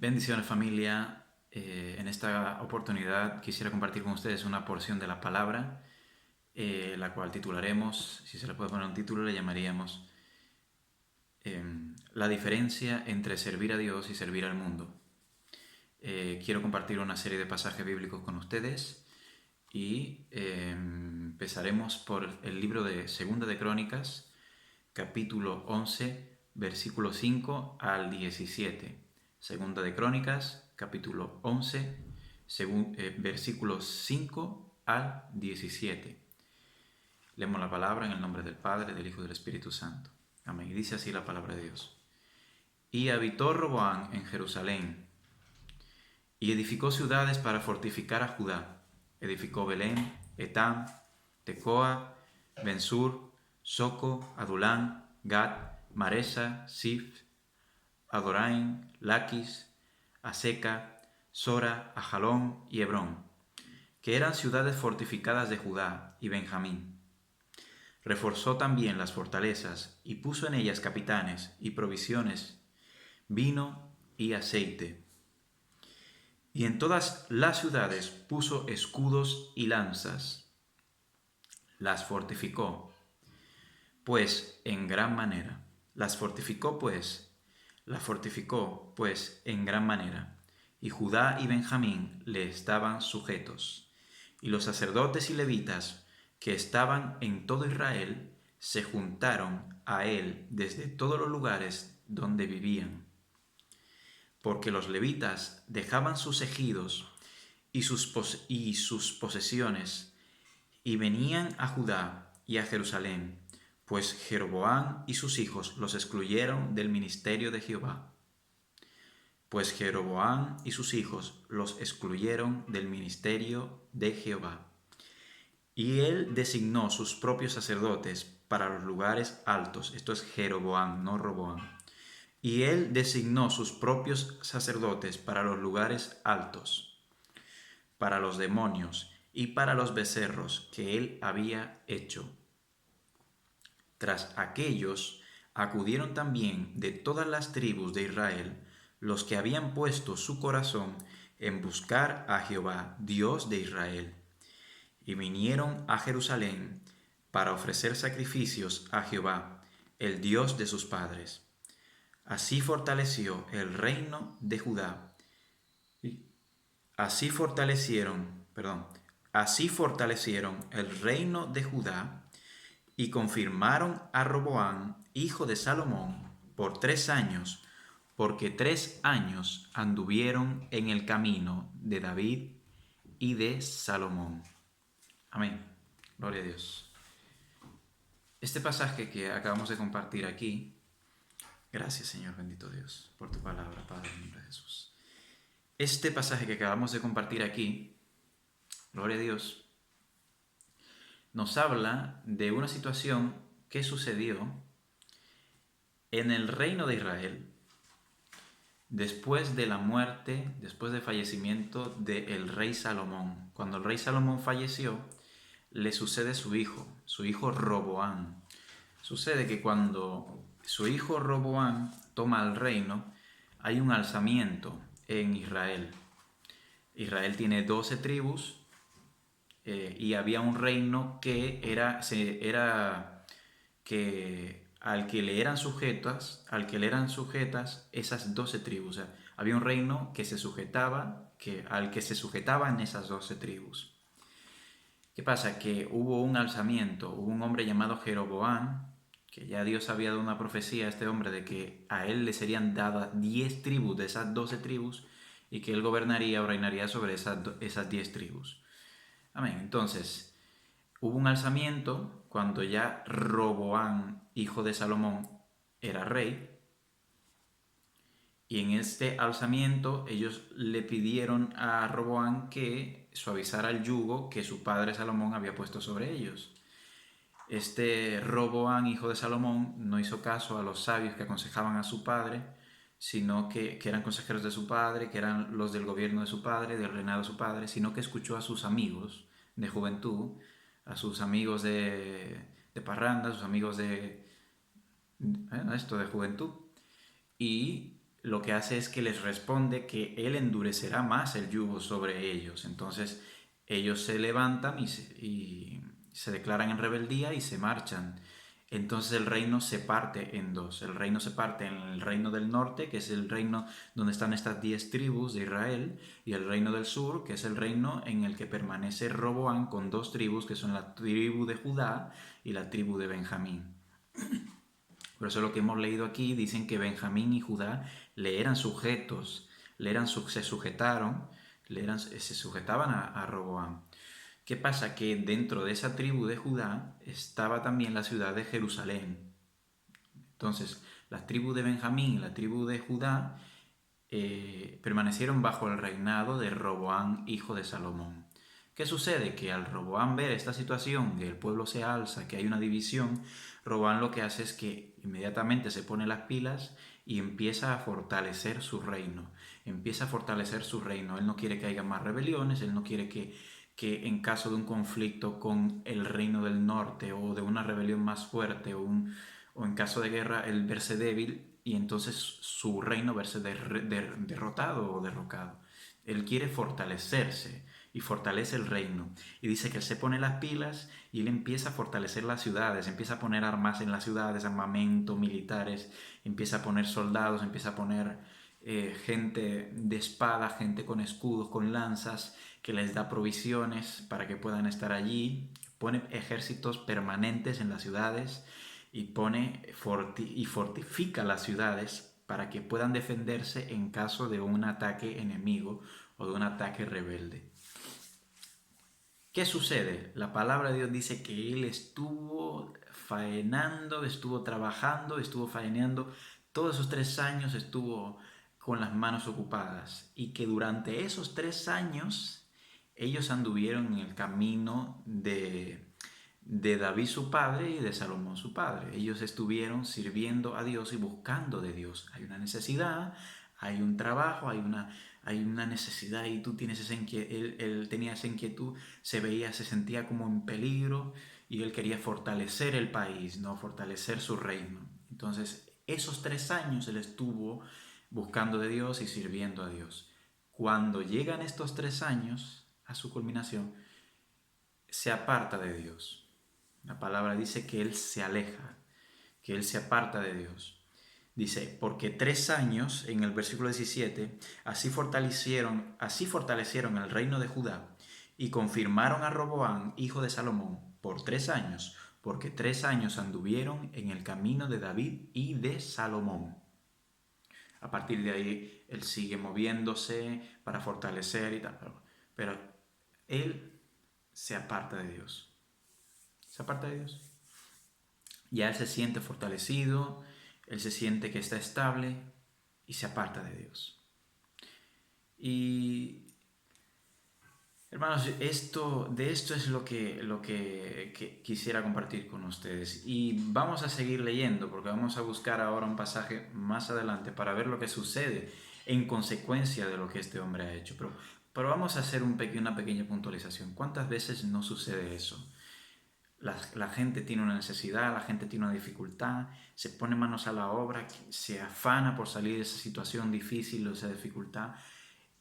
Bendiciones familia. En esta oportunidad quisiera compartir con ustedes una porción de la palabra, la cual titularemos, si se le puede poner un título, le llamaríamos La diferencia entre servir a Dios y servir al mundo. Quiero compartir una serie de pasajes bíblicos con ustedes y empezaremos por el libro de Segunda de Crónicas, capítulo 11, versículo 5 al 17. Segunda de Crónicas, capítulo 11, versículos 5 al 17. Leemos la palabra en el nombre del Padre, del Hijo y del Espíritu Santo. Amén. Y dice así la palabra de Dios. Y habitó Roboam en Jerusalén, y edificó ciudades para fortificar a Judá. Edificó Belén, Etam, Tecoa, Bensur, Soco, Adulán, Gad, Maresa, Sif, Adoraim, Laquis, Aseca, Sora, Ajalón y Hebrón, que eran ciudades fortificadas de Judá y Benjamín. Reforzó también las fortalezas y puso en ellas capitanes y provisiones, vino y aceite. Y en todas las ciudades puso escudos y lanzas. Las fortificó, pues, en gran manera. Las fortificó, en gran manera. Y Judá y Benjamín le estaban sujetos. Y los sacerdotes y levitas que estaban en todo Israel se juntaron a él desde todos los lugares donde vivían. Porque los levitas dejaban sus ejidos y sus posesiones y venían a Judá y a Jerusalén, pues Jeroboam y sus hijos los excluyeron del ministerio de Jehová. Pues Jeroboam y sus hijos los excluyeron del ministerio de Jehová. Y él designó sus propios sacerdotes para los lugares altos. Esto es Jeroboam, no Roboam. Y él designó sus propios sacerdotes para los lugares altos, para los demonios y para los becerros que él había hecho. Tras aquellos acudieron también de todas las tribus de Israel los que habían puesto su corazón en buscar a Jehová, Dios de Israel, y vinieron a Jerusalén para ofrecer sacrificios a Jehová, el Dios de sus padres. Así fortaleció el reino de Judá. Así fortalecieron el reino de Judá y confirmaron a Roboam, hijo de Salomón, por 3 años, porque 3 años anduvieron en el camino de David y de Salomón. Amén. Gloria a Dios. Este pasaje que acabamos de compartir aquí, gracias Señor, bendito Dios, por tu palabra, Padre, en el nombre de Jesús. Este pasaje que acabamos de compartir aquí, gloria a Dios, nos habla de una situación que sucedió en el reino de Israel después de la muerte, después del fallecimiento del rey Salomón. Cuando el rey Salomón falleció, le sucede su hijo Roboam. Sucede que cuando su hijo Roboam toma el reino, hay un alzamiento en Israel. Israel tiene 12 tribus y había un reino que al que le eran sujetas esas 12 tribus. O sea, había un reino que se sujetaba, al que se sujetaban esas 12 tribus. ¿Qué pasa? Que hubo un alzamiento, hubo un hombre llamado Jeroboam, que ya Dios había dado una profecía a este hombre de que a él le serían dadas 10 tribus de esas 12 tribus y que él gobernaría o reinaría sobre esas 10 tribus. Amén. Entonces, hubo un alzamiento cuando ya Roboam, hijo de Salomón, era rey. Y en este alzamiento ellos le pidieron a Roboam que suavizara el yugo que su padre Salomón había puesto sobre ellos. Este Roboam, hijo de Salomón, no hizo caso a los sabios que aconsejaban a su padre, sino que eran consejeros de su padre, que eran los del gobierno de su padre, del reinado de su padre, sino que escuchó a sus amigos de juventud, a sus amigos de parranda, a sus amigos de juventud, y lo que hace es que les responde que él endurecerá más el yugo sobre ellos. Entonces ellos se levantan y se declaran en rebeldía y se marchan. Entonces el reino se parte en dos. El reino se parte en el reino del norte, que es el reino donde están estas 10 tribus de Israel, y el reino del sur, que es el reino en el que permanece Roboán con 2 tribus, que son la tribu de Judá y la tribu de Benjamín. Por eso lo que hemos leído aquí, dicen que Benjamín y Judá le eran sujetos, se sujetaron, se sujetaban a Roboán. ¿Qué pasa? Que dentro de esa tribu de Judá estaba también la ciudad de Jerusalén. Entonces, la tribu de Benjamín y la tribu de Judá permanecieron bajo el reinado de Roboán, hijo de Salomón. ¿Qué sucede? Que al Roboán ver esta situación, que el pueblo se alza, que hay una división, Roboán lo que hace es que inmediatamente se pone las pilas y empieza a fortalecer su reino. Empieza a fortalecer su reino. Él no quiere que haya más rebeliones, él no quiere que en caso de un conflicto con el reino del norte o de una rebelión más fuerte o en caso de guerra, él verse débil y entonces su reino verse derrotado o derrocado. Él quiere fortalecerse y fortalece el reino. Y dice que él se pone las pilas y él empieza a fortalecer las ciudades, empieza a poner armas en las ciudades, armamento, militares, empieza a poner soldados, empieza a poner gente de espada, gente con escudos, con lanzas, que les da provisiones para que puedan estar allí, pone ejércitos permanentes en las ciudades y fortifica las ciudades para que puedan defenderse en caso de un ataque enemigo o de un ataque rebelde. ¿Qué sucede? La palabra de Dios dice que él estuvo faenando, estuvo trabajando, estuvo faeneando, todos esos 3 años estuvo con las manos ocupadas y que durante esos 3 años ellos anduvieron en el camino de David su padre y de Salomón su padre. Ellos estuvieron sirviendo a Dios y buscando de Dios. Hay una necesidad, hay un trabajo, hay una necesidad y tú tienes esa inquietud, él tenía esa inquietud, se sentía como en peligro y él quería fortalecer el país, ¿no? Fortalecer su reino. Entonces, esos 3 años él estuvo buscando de Dios y sirviendo a Dios. Cuando llegan estos 3 años a su culminación, se aparta de Dios. La palabra dice que él se aleja, que él se aparta de Dios. Dice, porque 3 años, en el versículo 17, así fortalecieron el reino de Judá y confirmaron a Roboán, hijo de Salomón, por 3 años, porque 3 años anduvieron en el camino de David y de Salomón. A partir de ahí, él sigue moviéndose para fortalecer y tal, pero él se aparta de Dios. Se aparta de Dios. Ya él se siente fortalecido, él se siente que está estable y se aparta de Dios. Y hermanos, de esto es lo que quisiera compartir con ustedes. Y vamos a seguir leyendo porque vamos a buscar ahora un pasaje más adelante para ver lo que sucede en consecuencia de lo que este hombre ha hecho. Pero vamos a hacer una pequeña puntualización. ¿Cuántas veces no sucede eso? La gente tiene una necesidad, la gente tiene una dificultad, se pone manos a la obra, se afana por salir de esa situación difícil o esa dificultad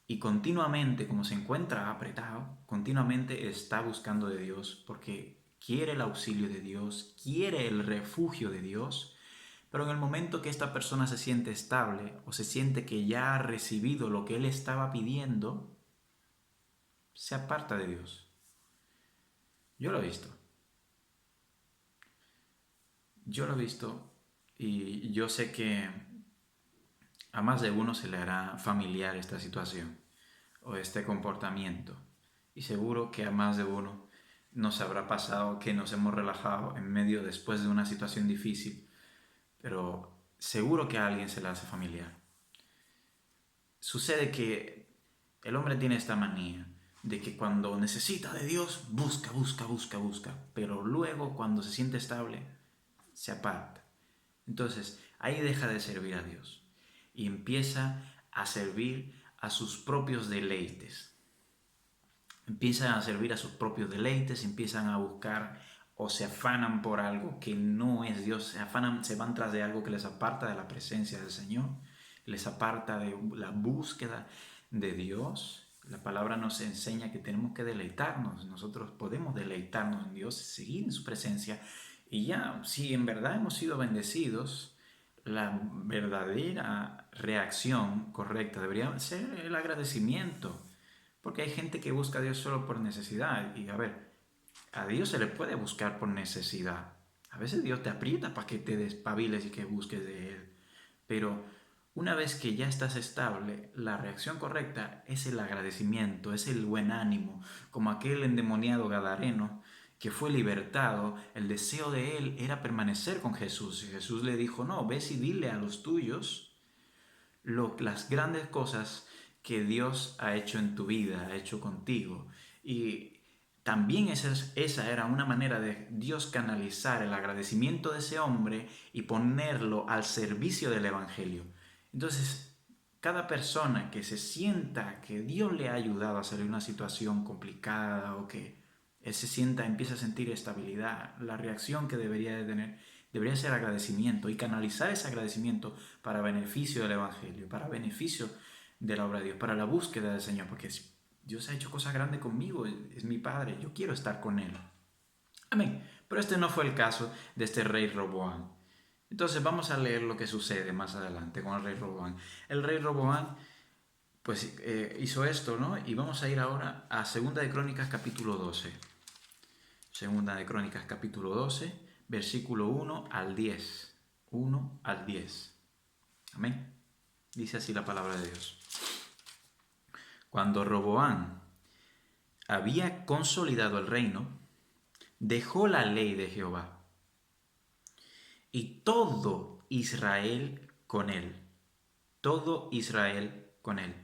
y continuamente, como se encuentra apretado, continuamente está buscando de Dios porque quiere el auxilio de Dios, quiere el refugio de Dios, pero en el momento que esta persona se siente estable o se siente que ya ha recibido lo que él estaba pidiendo, se aparta de Dios. Yo lo he visto. Yo lo he visto y yo sé que a más de uno se le hará familiar esta situación o este comportamiento. Y seguro que a más de uno nos habrá pasado que nos hemos relajado en medio después de una situación difícil, pero seguro que a alguien se le hace familiar. Sucede que el hombre tiene esta manía de que cuando necesita de Dios, busca, pero luego cuando se siente estable, se aparta. Entonces, ahí deja de servir a Dios y empieza a servir a sus propios deleites. Empiezan a servir a sus propios deleites, empiezan a buscar o se afanan por algo que no es Dios, se van tras de algo que les aparta de la presencia del Señor les aparta de la búsqueda de Dios. La palabra nos enseña que tenemos que deleitarnos. Nosotros podemos deleitarnos en Dios, seguir en su presencia. Y ya, si en verdad hemos sido bendecidos, la verdadera reacción correcta debería ser el agradecimiento. Porque hay gente que busca a Dios solo por necesidad. Y a ver, a Dios se le puede buscar por necesidad. A veces Dios te aprieta para que te despabiles y que busques de Él. Pero una vez que ya estás estable, la reacción correcta es el agradecimiento, es el buen ánimo, como aquel endemoniado gadareno que fue libertado. El deseo de él era permanecer con Jesús. Y Jesús le dijo, no, ves y dile a los tuyos las grandes cosas que Dios ha hecho en tu vida, ha hecho contigo. Y también esa era una manera de Dios canalizar el agradecimiento de ese hombre y ponerlo al servicio del Evangelio. Entonces, cada persona que se sienta que Dios le ha ayudado a salir de una situación complicada o que él se sienta, empieza a sentir estabilidad, la reacción que debería de tener debería ser agradecimiento y canalizar ese agradecimiento para beneficio del Evangelio, para beneficio de la obra de Dios, para la búsqueda del Señor, porque Dios ha hecho cosas grandes conmigo, es mi Padre, yo quiero estar con Él. Amén. Pero este no fue el caso de este rey Roboam. Entonces vamos a leer lo que sucede más adelante con el rey Roboam. El rey Roboam pues hizo esto, ¿no? Y vamos a ir ahora a Segunda de Crónicas capítulo 12. Segunda de Crónicas capítulo 12, versículo 1 al 10. 1 al 10. Amén. Dice así la palabra de Dios. Cuando Roboam había consolidado el reino, dejó la ley de Jehová y todo Israel con él. Todo Israel con él.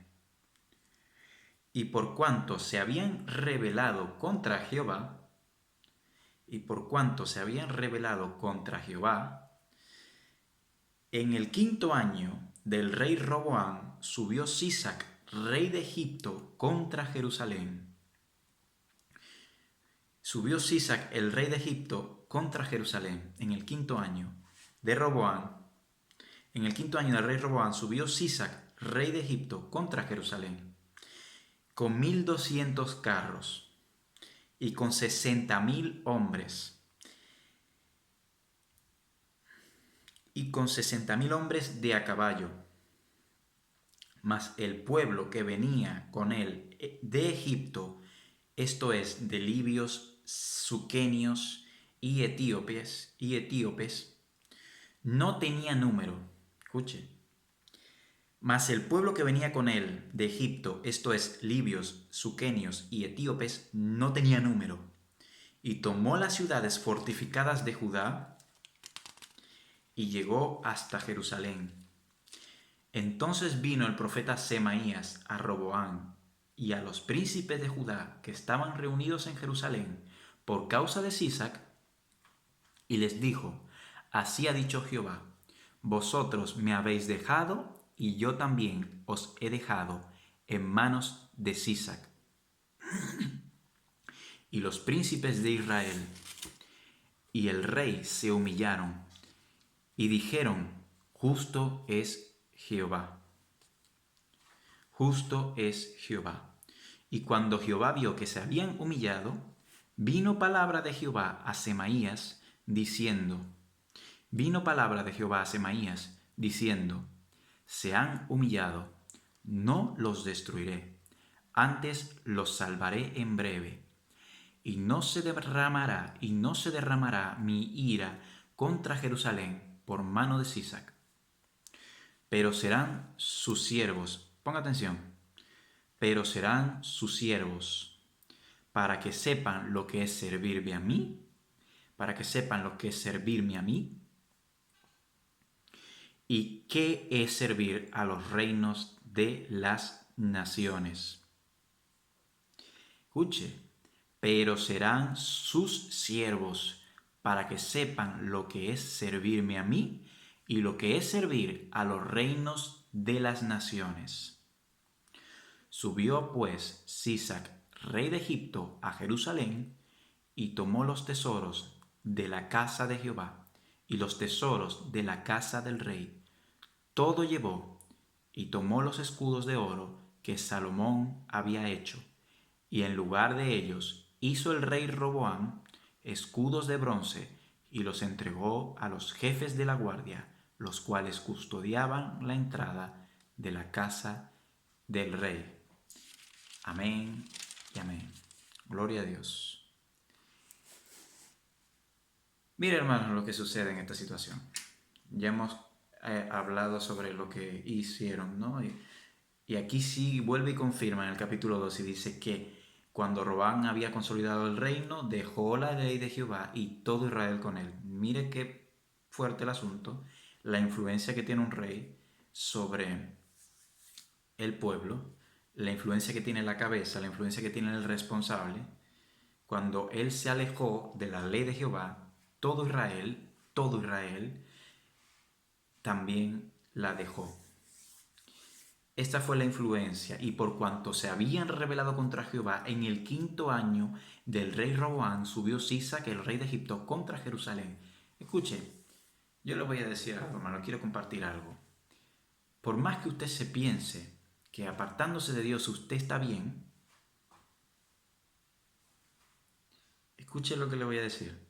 Y por cuanto se habían rebelado contra Jehová, en el 5.º año del rey Roboam subió Sisac, rey de Egipto, contra Jerusalén. Subió Sisac, el rey de Egipto, contra Jerusalén en el 5.º año de Roboam. En el 5.º año del rey Roboam subió Sisac, rey de Egipto, contra Jerusalén, con 1.200 carros y con 60.000 hombres. Y con 60.000 hombres de a caballo. Mas el pueblo que venía con él de Egipto, esto es, de libios, suquenios y etíopes, no tenía número. Escuche. Mas el pueblo que venía con él de Egipto, esto es, libios, suquenios y etíopes, no tenía número. Y tomó las ciudades fortificadas de Judá y llegó hasta Jerusalén. Entonces vino el profeta Semaías a Roboam y a los príncipes de Judá que estaban reunidos en Jerusalén por causa de Sisac, y les dijo, así ha dicho Jehová, vosotros me habéis dejado y yo también os he dejado en manos de Sisac. Y los príncipes de Israel y el rey se humillaron y dijeron, justo es Jehová. Justo es Jehová. Y cuando Jehová vio que se habían humillado, vino palabra de Jehová a Semaías, diciendo, se han humillado, no los destruiré, antes los salvaré en breve. Y no se derramará mi ira contra Jerusalén por mano de Sisac. Pero serán sus siervos, ponga atención, pero serán sus siervos, para que sepan lo que es servirme a mí, y qué es servir a los reinos de las naciones. Escuche, pero serán sus siervos, para que sepan lo que es servirme a mí y lo que es servir a los reinos de las naciones. Subió pues Sisac, rey de Egipto, a Jerusalén, y tomó los tesoros de la casa de Jehová y los tesoros de la casa del rey. Todo llevó y tomó los escudos de oro que Salomón había hecho, y en lugar de ellos hizo el rey Roboam escudos de bronce y los entregó a los jefes de la guardia, los cuales custodiaban la entrada de la casa del rey. Amén y amén. Gloria a Dios. Mira, hermanos, lo que sucede en esta situación. Ya hemos hablado sobre lo que hicieron, ¿no? Y aquí sí vuelve y confirma en el capítulo 2 y dice que cuando Robán había consolidado el reino, dejó la ley de Jehová y todo Israel con él. Mire qué fuerte el asunto, la influencia que tiene un rey sobre el pueblo, la influencia que tiene la cabeza, la influencia que tiene el responsable. Cuando él se alejó de la ley de Jehová, todo Israel también la dejó. Esta fue la influencia, y por cuanto se habían rebelado contra Jehová, en el 5.º año del rey Roboam subió Sisac, el rey de Egipto, contra Jerusalén. Escuche, yo le voy a decir algo, hermano, quiero compartir algo. Por más que usted se piense que apartándose de Dios usted está bien, escuche lo que le voy a decir.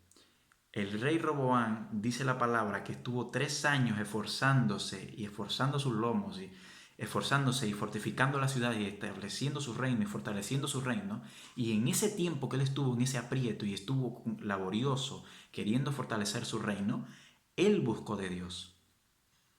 El rey Roboam, dice la palabra, que estuvo 3 años esforzándose y esforzando sus lomos y esforzándose y fortificando la ciudad y estableciendo su reino y fortaleciendo su reino. Y en ese tiempo que él estuvo en ese aprieto y estuvo laborioso queriendo fortalecer su reino, él buscó de Dios.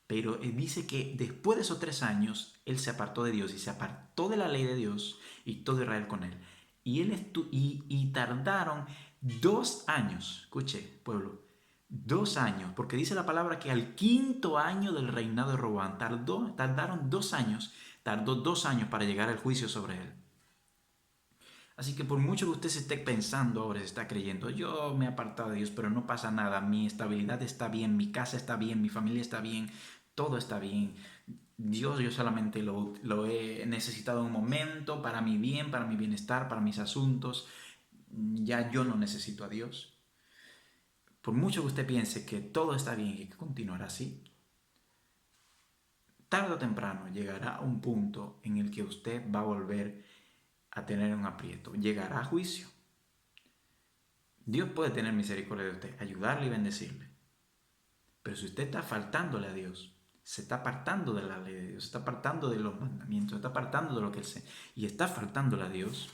Pero dice que después de esos 3 años, él se apartó de Dios y se apartó de la ley de Dios y todo Israel con él. Y tardaron 2 años, escuche, pueblo, 2 años, porque dice la palabra que al 5.º año del reinado de Roboam tardaron 2 años, tardó 2 años para llegar al juicio sobre él. Así que por mucho que usted se esté pensando ahora, se está creyendo, yo me he apartado de Dios, pero no pasa nada, mi estabilidad está bien, mi casa está bien, mi familia está bien, todo está bien. Dios, yo solamente lo he necesitado un momento para mi bien, para mi bienestar, para mis asuntos. Ya yo no necesito a Dios. Por mucho que usted piense que todo está bien y que continuará así, tarde o temprano llegará un punto en el que usted va a volver a tener un aprieto. Llegará a juicio. Dios puede tener misericordia de usted, ayudarle y bendecirle. Pero si usted está faltándole a Dios, se está apartando de la ley de Dios, se está apartando de los mandamientos, se está apartando de lo que Él se... y está faltándole a Dios,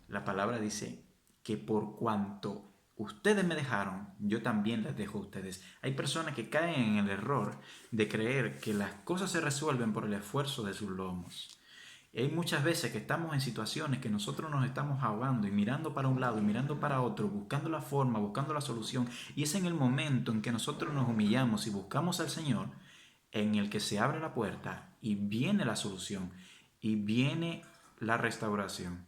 la palabra dice que por cuanto ustedes me dejaron, yo también les dejo a ustedes. Hay personas que caen en el error de creer que las cosas se resuelven por el esfuerzo de sus lomos. Y hay muchas veces que estamos en situaciones que nosotros nos estamos ahogando y mirando para un lado y mirando para otro, buscando la forma, buscando la solución. Y es en el momento en que nosotros nos humillamos y buscamos al Señor, en el que se abre la puerta y viene la solución y viene la restauración.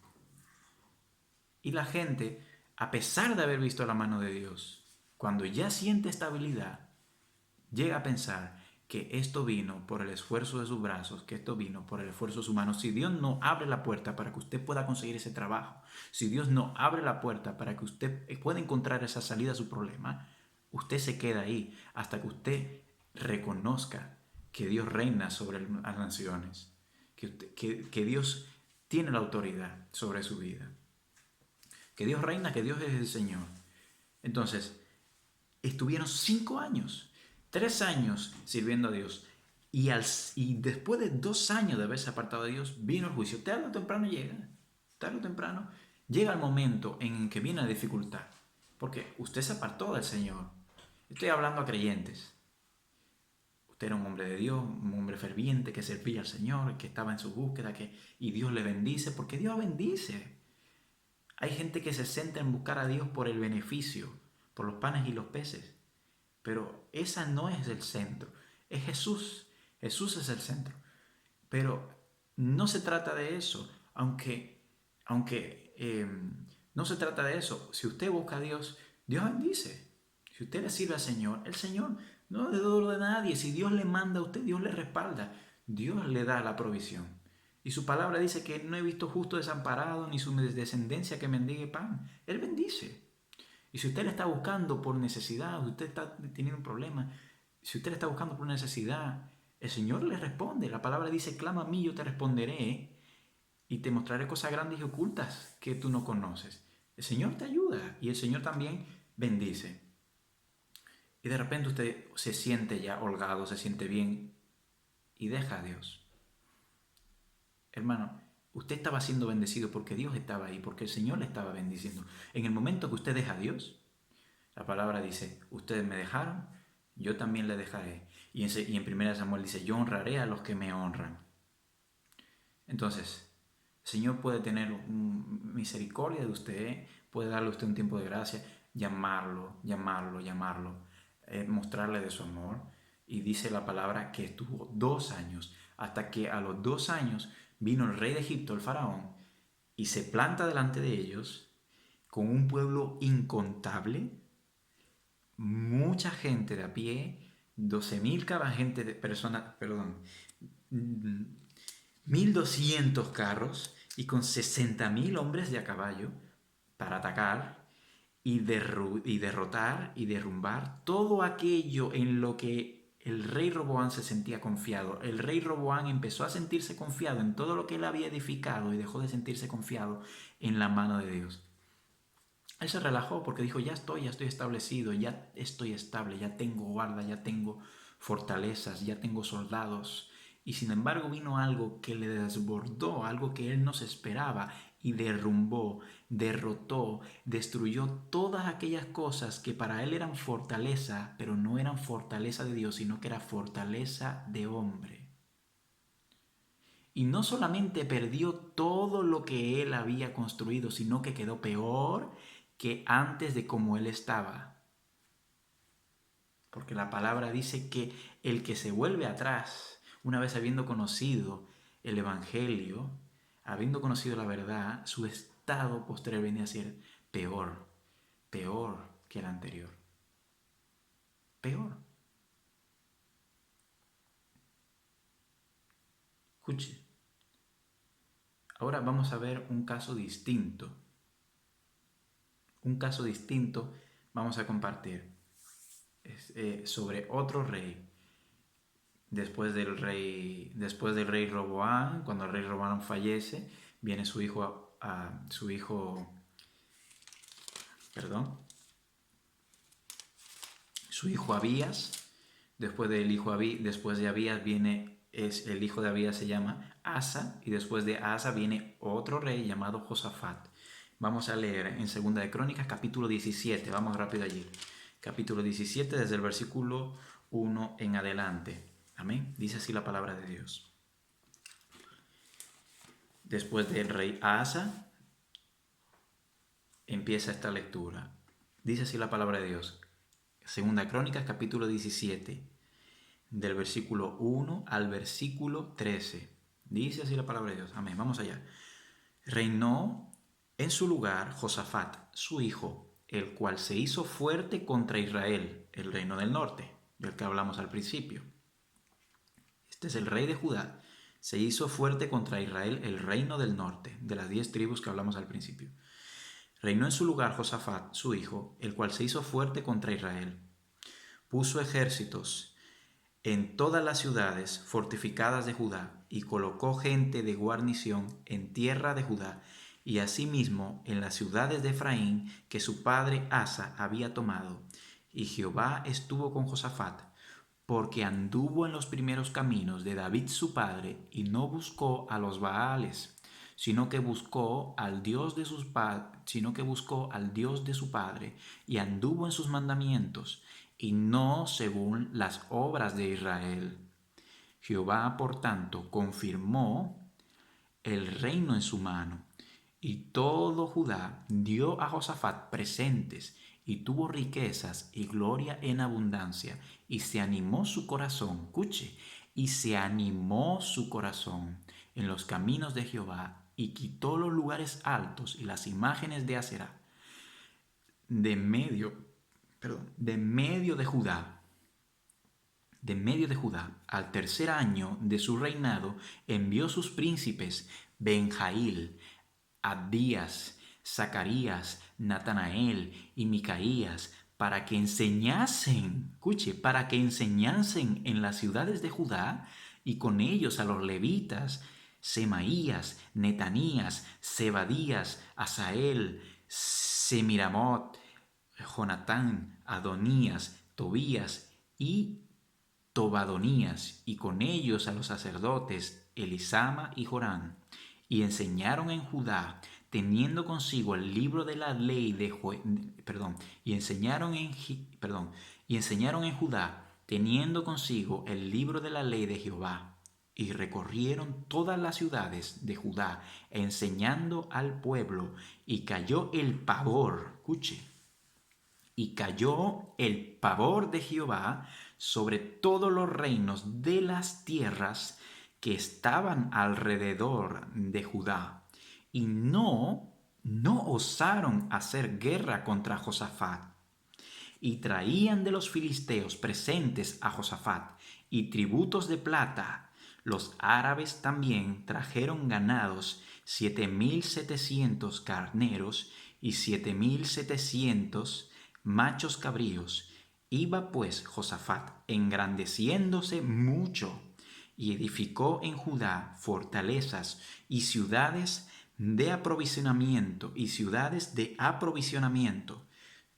Y la gente, a pesar de haber visto la mano de Dios, cuando ya siente estabilidad, llega a pensar que esto vino por el esfuerzo de sus brazos, que esto vino por el esfuerzo de sus manos. Si Dios no abre la puerta para que usted pueda conseguir ese trabajo, si Dios no abre la puerta para que usted pueda encontrar esa salida a su problema, usted se queda ahí hasta que usted reconozca que Dios reina sobre las naciones, que Dios tiene la autoridad sobre su vida, que Dios reina, que Dios es el Señor. Entonces, estuvieron 5 años, 3 años sirviendo a Dios. Y después de 2 años de haberse apartado de Dios, vino el juicio. Tarde o temprano llega. Tarde o temprano llega el momento en que viene la dificultad. Porque usted se apartó del Señor. Estoy hablando a creyentes. Usted era un hombre de Dios, un hombre ferviente que servía al Señor, que estaba en su búsqueda, y Dios le bendice, porque Dios bendice. Hay gente que se centra en buscar a Dios por el beneficio, por los panes y los peces. Pero esa no es el centro, es Jesús. Jesús es el centro. Pero no se trata de eso, aunque no se trata de eso. Si usted busca a Dios, Dios bendice. Si usted le sirve al Señor, el Señor no es deudor de nadie. Si Dios le manda a usted, Dios le respalda. Dios le da la provisión. Y su palabra dice que no he visto justo desamparado, ni su descendencia que mendigue pan. Él bendice. Y si usted le está buscando por necesidad, usted está teniendo un problema, si usted le está buscando por necesidad, El Señor le responde. La palabra dice, clama a mí, yo te responderé y te mostraré cosas grandes y ocultas que tú no conoces. El Señor te ayuda y el Señor también bendice. Y de repente usted se siente ya holgado, se siente bien y deja a Dios. Hermano, usted estaba siendo bendecido porque Dios estaba ahí, porque el Señor le estaba bendiciendo. En el momento que usted deja a Dios, la palabra dice, ustedes me dejaron, yo también le dejaré. Y en 1 Samuel dice, yo honraré a los que me honran. Entonces, el Señor puede tener misericordia de usted, puede darle a usted un tiempo de gracia, llamarlo, mostrarle de su amor. Y dice la palabra que estuvo 2 años, hasta que a los 2 años vino el rey de Egipto, el faraón, y se planta delante de ellos con un pueblo incontable, mucha gente de a pie, 12.000 cada gente de personas, 1.200 carros y con 60.000 hombres de a caballo para atacar y derrotar y derrumbar todo aquello en lo que el rey Roboán se sentía confiado. El rey Roboán empezó a sentirse confiado en todo lo que él había edificado y dejó de sentirse confiado en la mano de Dios. Él se relajó porque dijo, ya estoy establecido, ya estoy estable, ya tengo guarda, ya tengo fortalezas, ya tengo soldados. Y sin embargo vino algo que le desbordó, algo que él no se esperaba y derrumbó, derrotó, destruyó todas aquellas cosas que para él eran fortaleza, pero no eran fortaleza de Dios, sino que era fortaleza de hombre. Y no solamente perdió todo lo que él había construido, sino que quedó peor que antes de como él estaba. Porque la palabra dice que el que se vuelve atrás, una vez habiendo conocido el Evangelio, habiendo conocido la verdad, su estado posterior viene a ser peor que el anterior. Peor. Escuche. Ahora vamos a ver un caso distinto. Un caso distinto vamos a compartir sobre otro rey. Después del rey Roboán, cuando el rey Roboán fallece, viene su hijo Abías. Después de Abías el hijo de Abías se llama Asa, y después de Asa viene otro rey llamado Josafat. Vamos a leer en 2 de Crónicas, capítulo 17, vamos rápido allí. Capítulo 17, desde el versículo 1 en adelante. Amén. Dice así la palabra de Dios. Después del rey Asa, empieza esta lectura. Dice así la palabra de Dios. 2 Crónicas, capítulo 17, del versículo 1 al versículo 13. Dice así la palabra de Dios. Amén. Vamos allá. Reinó en su lugar Josafat, su hijo, el cual se hizo fuerte contra Israel, el reino del norte, del que hablamos al principio. Este es el rey de Judá. Se hizo fuerte contra Israel, el reino del norte, de las 10 tribus que hablamos al principio. Reinó en su lugar Josafat, su hijo, el cual se hizo fuerte contra Israel. Puso ejércitos en todas las ciudades fortificadas de Judá y colocó gente de guarnición en tierra de Judá y asimismo en las ciudades de Efraín que su padre Asa había tomado. Y Jehová estuvo con Josafat, porque anduvo en los primeros caminos de David su padre y no buscó a los Baales, sino que buscó al Dios de su padre y anduvo en sus mandamientos y no según las obras de Israel. Jehová, por tanto, confirmó el reino en su mano, y todo Judá dio a Josafat presentes, y tuvo riquezas y gloria en abundancia, y se animó su corazón, escuche, y se animó su corazón en los caminos de Jehová, y quitó los lugares altos y las imágenes de Aserá de medio de Judá. De medio de Judá, al tercer año de su reinado, envió sus príncipes Benjail, Abdías, Zacarías, Natanael y Micaías para que enseñasen, escuche, para que enseñasen en las ciudades de Judá y con ellos a los levitas, Semaías, Netanías, Zebadías, Asael, Semiramot, Jonatán, Adonías, Tobías y Tobadonías, y con ellos a los sacerdotes Elisama y Jorán, y enseñaron en Judá, teniendo consigo el libro de la ley de y enseñaron en Judá, teniendo consigo el libro de la ley de Jehová, y recorrieron todas las ciudades de Judá, enseñando al pueblo, y cayó el pavor, escuche, y cayó el pavor de Jehová sobre todos los reinos de las tierras que estaban alrededor de Judá, y no osaron hacer guerra contra Josafat, y traían de los filisteos presentes a Josafat y tributos de plata. Los árabes también trajeron ganados 7,700 carneros y 7,700 machos cabríos. Iba pues Josafat engrandeciéndose mucho y edificó en Judá fortalezas y ciudades de aprovisionamiento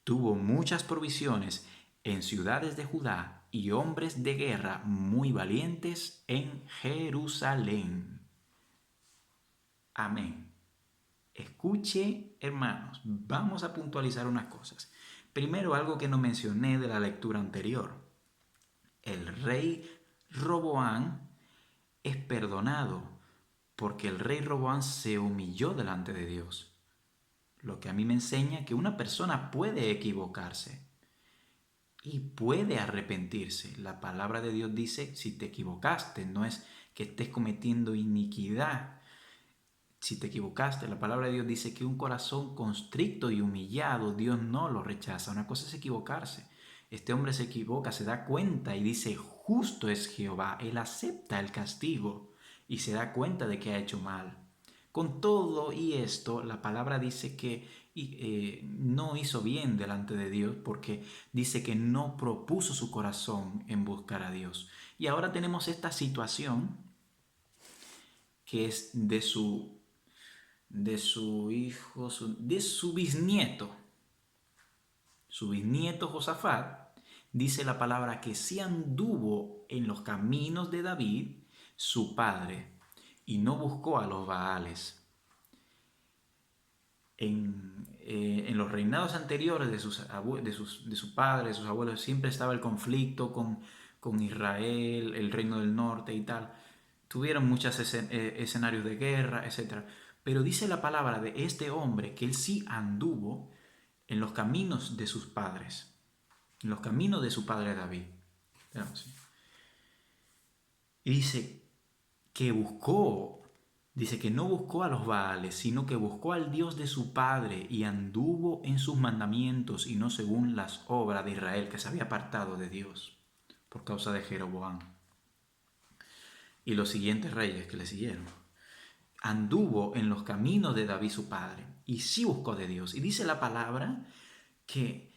Tuvo muchas provisiones en ciudades de Judá y hombres de guerra muy valientes en Jerusalén. Amén. Escuche, hermanos, vamos a puntualizar unas cosas. Primero, algo que no mencioné de la lectura anterior. El rey Roboán es perdonado porque el rey Roboán se humilló delante de Dios. Lo que a mí me enseña que una persona puede equivocarse y puede arrepentirse. La palabra de Dios dice, si te equivocaste, no es que estés cometiendo iniquidad. Si te equivocaste, la palabra de Dios dice que un corazón constricto y humillado, Dios no lo rechaza. Una cosa es equivocarse. Este hombre se equivoca, se da cuenta y dice, justo es Jehová. Él acepta el castigo y se da cuenta de que ha hecho mal. Con todo y esto, la palabra dice que no hizo bien delante de Dios porque dice que no propuso su corazón en buscar a Dios. Y ahora tenemos esta situación que es de su hijo, de su bisnieto. Su bisnieto Josafat, dice la palabra que sí anduvo en los caminos de David, su padre, y no buscó a los Baales. En los reinados anteriores de su padre, de sus abuelos, siempre estaba el conflicto con Israel, el reino del norte y tal. Tuvieron muchos escenarios de guerra, etc. Pero dice la palabra de este hombre que él sí anduvo en los caminos de sus padres, en los caminos de su padre David. Y dice que no buscó a los Baales, sino que buscó al Dios de su padre y anduvo en sus mandamientos y no según las obras de Israel, que se había apartado de Dios por causa de Jeroboam y los siguientes reyes que le siguieron. Anduvo en los caminos de David su padre y sí buscó de Dios. Y dice la palabra que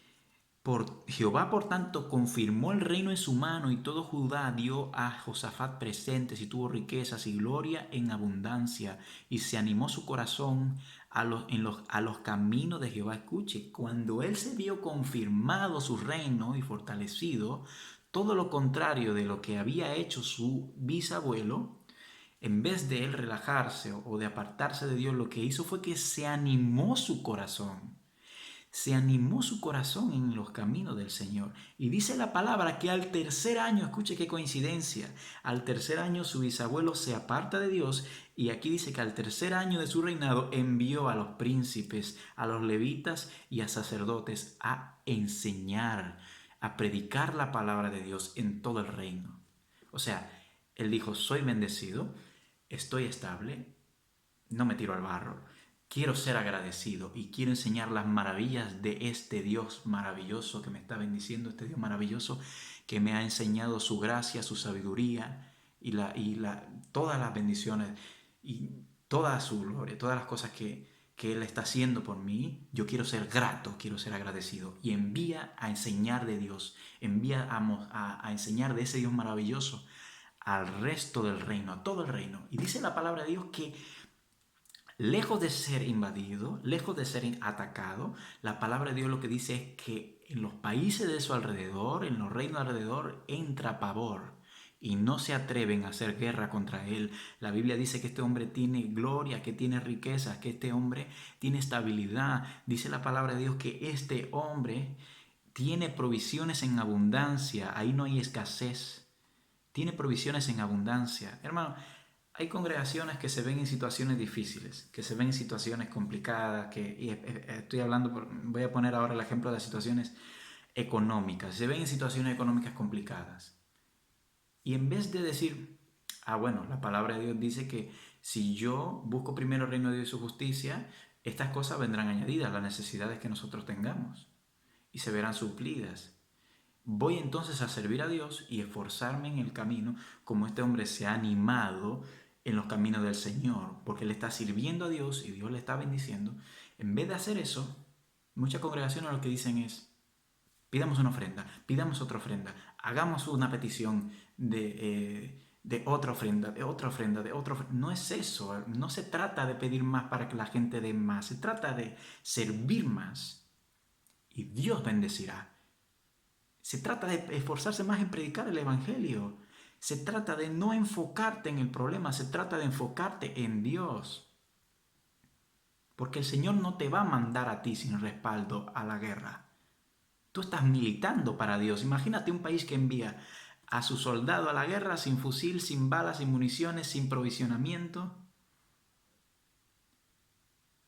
Jehová, por tanto, confirmó el reino en su mano y todo Judá dio a Josafat presentes y tuvo riquezas y gloria en abundancia y se animó su corazón a los caminos de Jehová. Escuche, cuando él se vio confirmado su reino y fortalecido, todo lo contrario de lo que había hecho su bisabuelo, en vez de él relajarse o de apartarse de Dios, lo que hizo fue que se animó su corazón. Se animó su corazón en los caminos del Señor. Y dice la palabra que al tercer año, escuche qué coincidencia, al tercer año su bisabuelo se aparta de Dios y aquí dice que al tercer año de su reinado envió a los príncipes, a los levitas y a sacerdotes a enseñar, a predicar la palabra de Dios en todo el reino. O sea, él dijo, soy bendecido, estoy estable, no me tiro al barro. Quiero ser agradecido y quiero enseñar las maravillas de este Dios maravilloso que me está bendiciendo, este Dios maravilloso que me ha enseñado su gracia, su sabiduría y todas las bendiciones y toda su gloria, todas las cosas que que Él está haciendo por mí, yo quiero ser grato, quiero ser agradecido. Y envía a enseñar de Dios, envía a enseñar de ese Dios maravilloso al resto del reino, a todo el reino. Y dice la palabra de Dios que lejos de ser invadido, lejos de ser atacado, la palabra de Dios lo que dice es que en los países de su alrededor, en los reinos alrededor, entra pavor y no se atreven a hacer guerra contra él. La Biblia dice que este hombre tiene gloria, que tiene riqueza, que este hombre tiene estabilidad. Dice la palabra de Dios que este hombre tiene provisiones en abundancia, ahí no hay escasez. Tiene provisiones en abundancia. Hermano, hay congregaciones que se ven en situaciones difíciles, que se ven en situaciones complicadas, estoy hablando, voy a poner ahora el ejemplo de las situaciones económicas, se ven en situaciones económicas complicadas. Y en vez de decir, bueno, la palabra de Dios dice que si yo busco primero el reino de Dios y su justicia, estas cosas vendrán añadidas, las necesidades que nosotros tengamos, y se verán suplidas. Voy entonces a servir a Dios y esforzarme en el camino, como este hombre se ha animado en los caminos del Señor, porque él está sirviendo a Dios y Dios le está bendiciendo. En vez de hacer eso, muchas congregaciones lo que dicen es, pidamos una ofrenda, pidamos otra ofrenda, hagamos una petición de otra ofrenda, de otra ofrenda, de otra ofrenda. No es eso, no se trata de pedir más para que la gente dé más, se trata de servir más y Dios bendecirá. Se trata de esforzarse más en predicar el Evangelio. Se trata de no enfocarte en el problema, se trata de enfocarte en Dios. Porque el Señor no te va a mandar a ti sin respaldo a la guerra. Tú estás militando para Dios. Imagínate un país que envía a su soldado a la guerra sin fusil, sin balas, sin municiones, sin provisionamiento.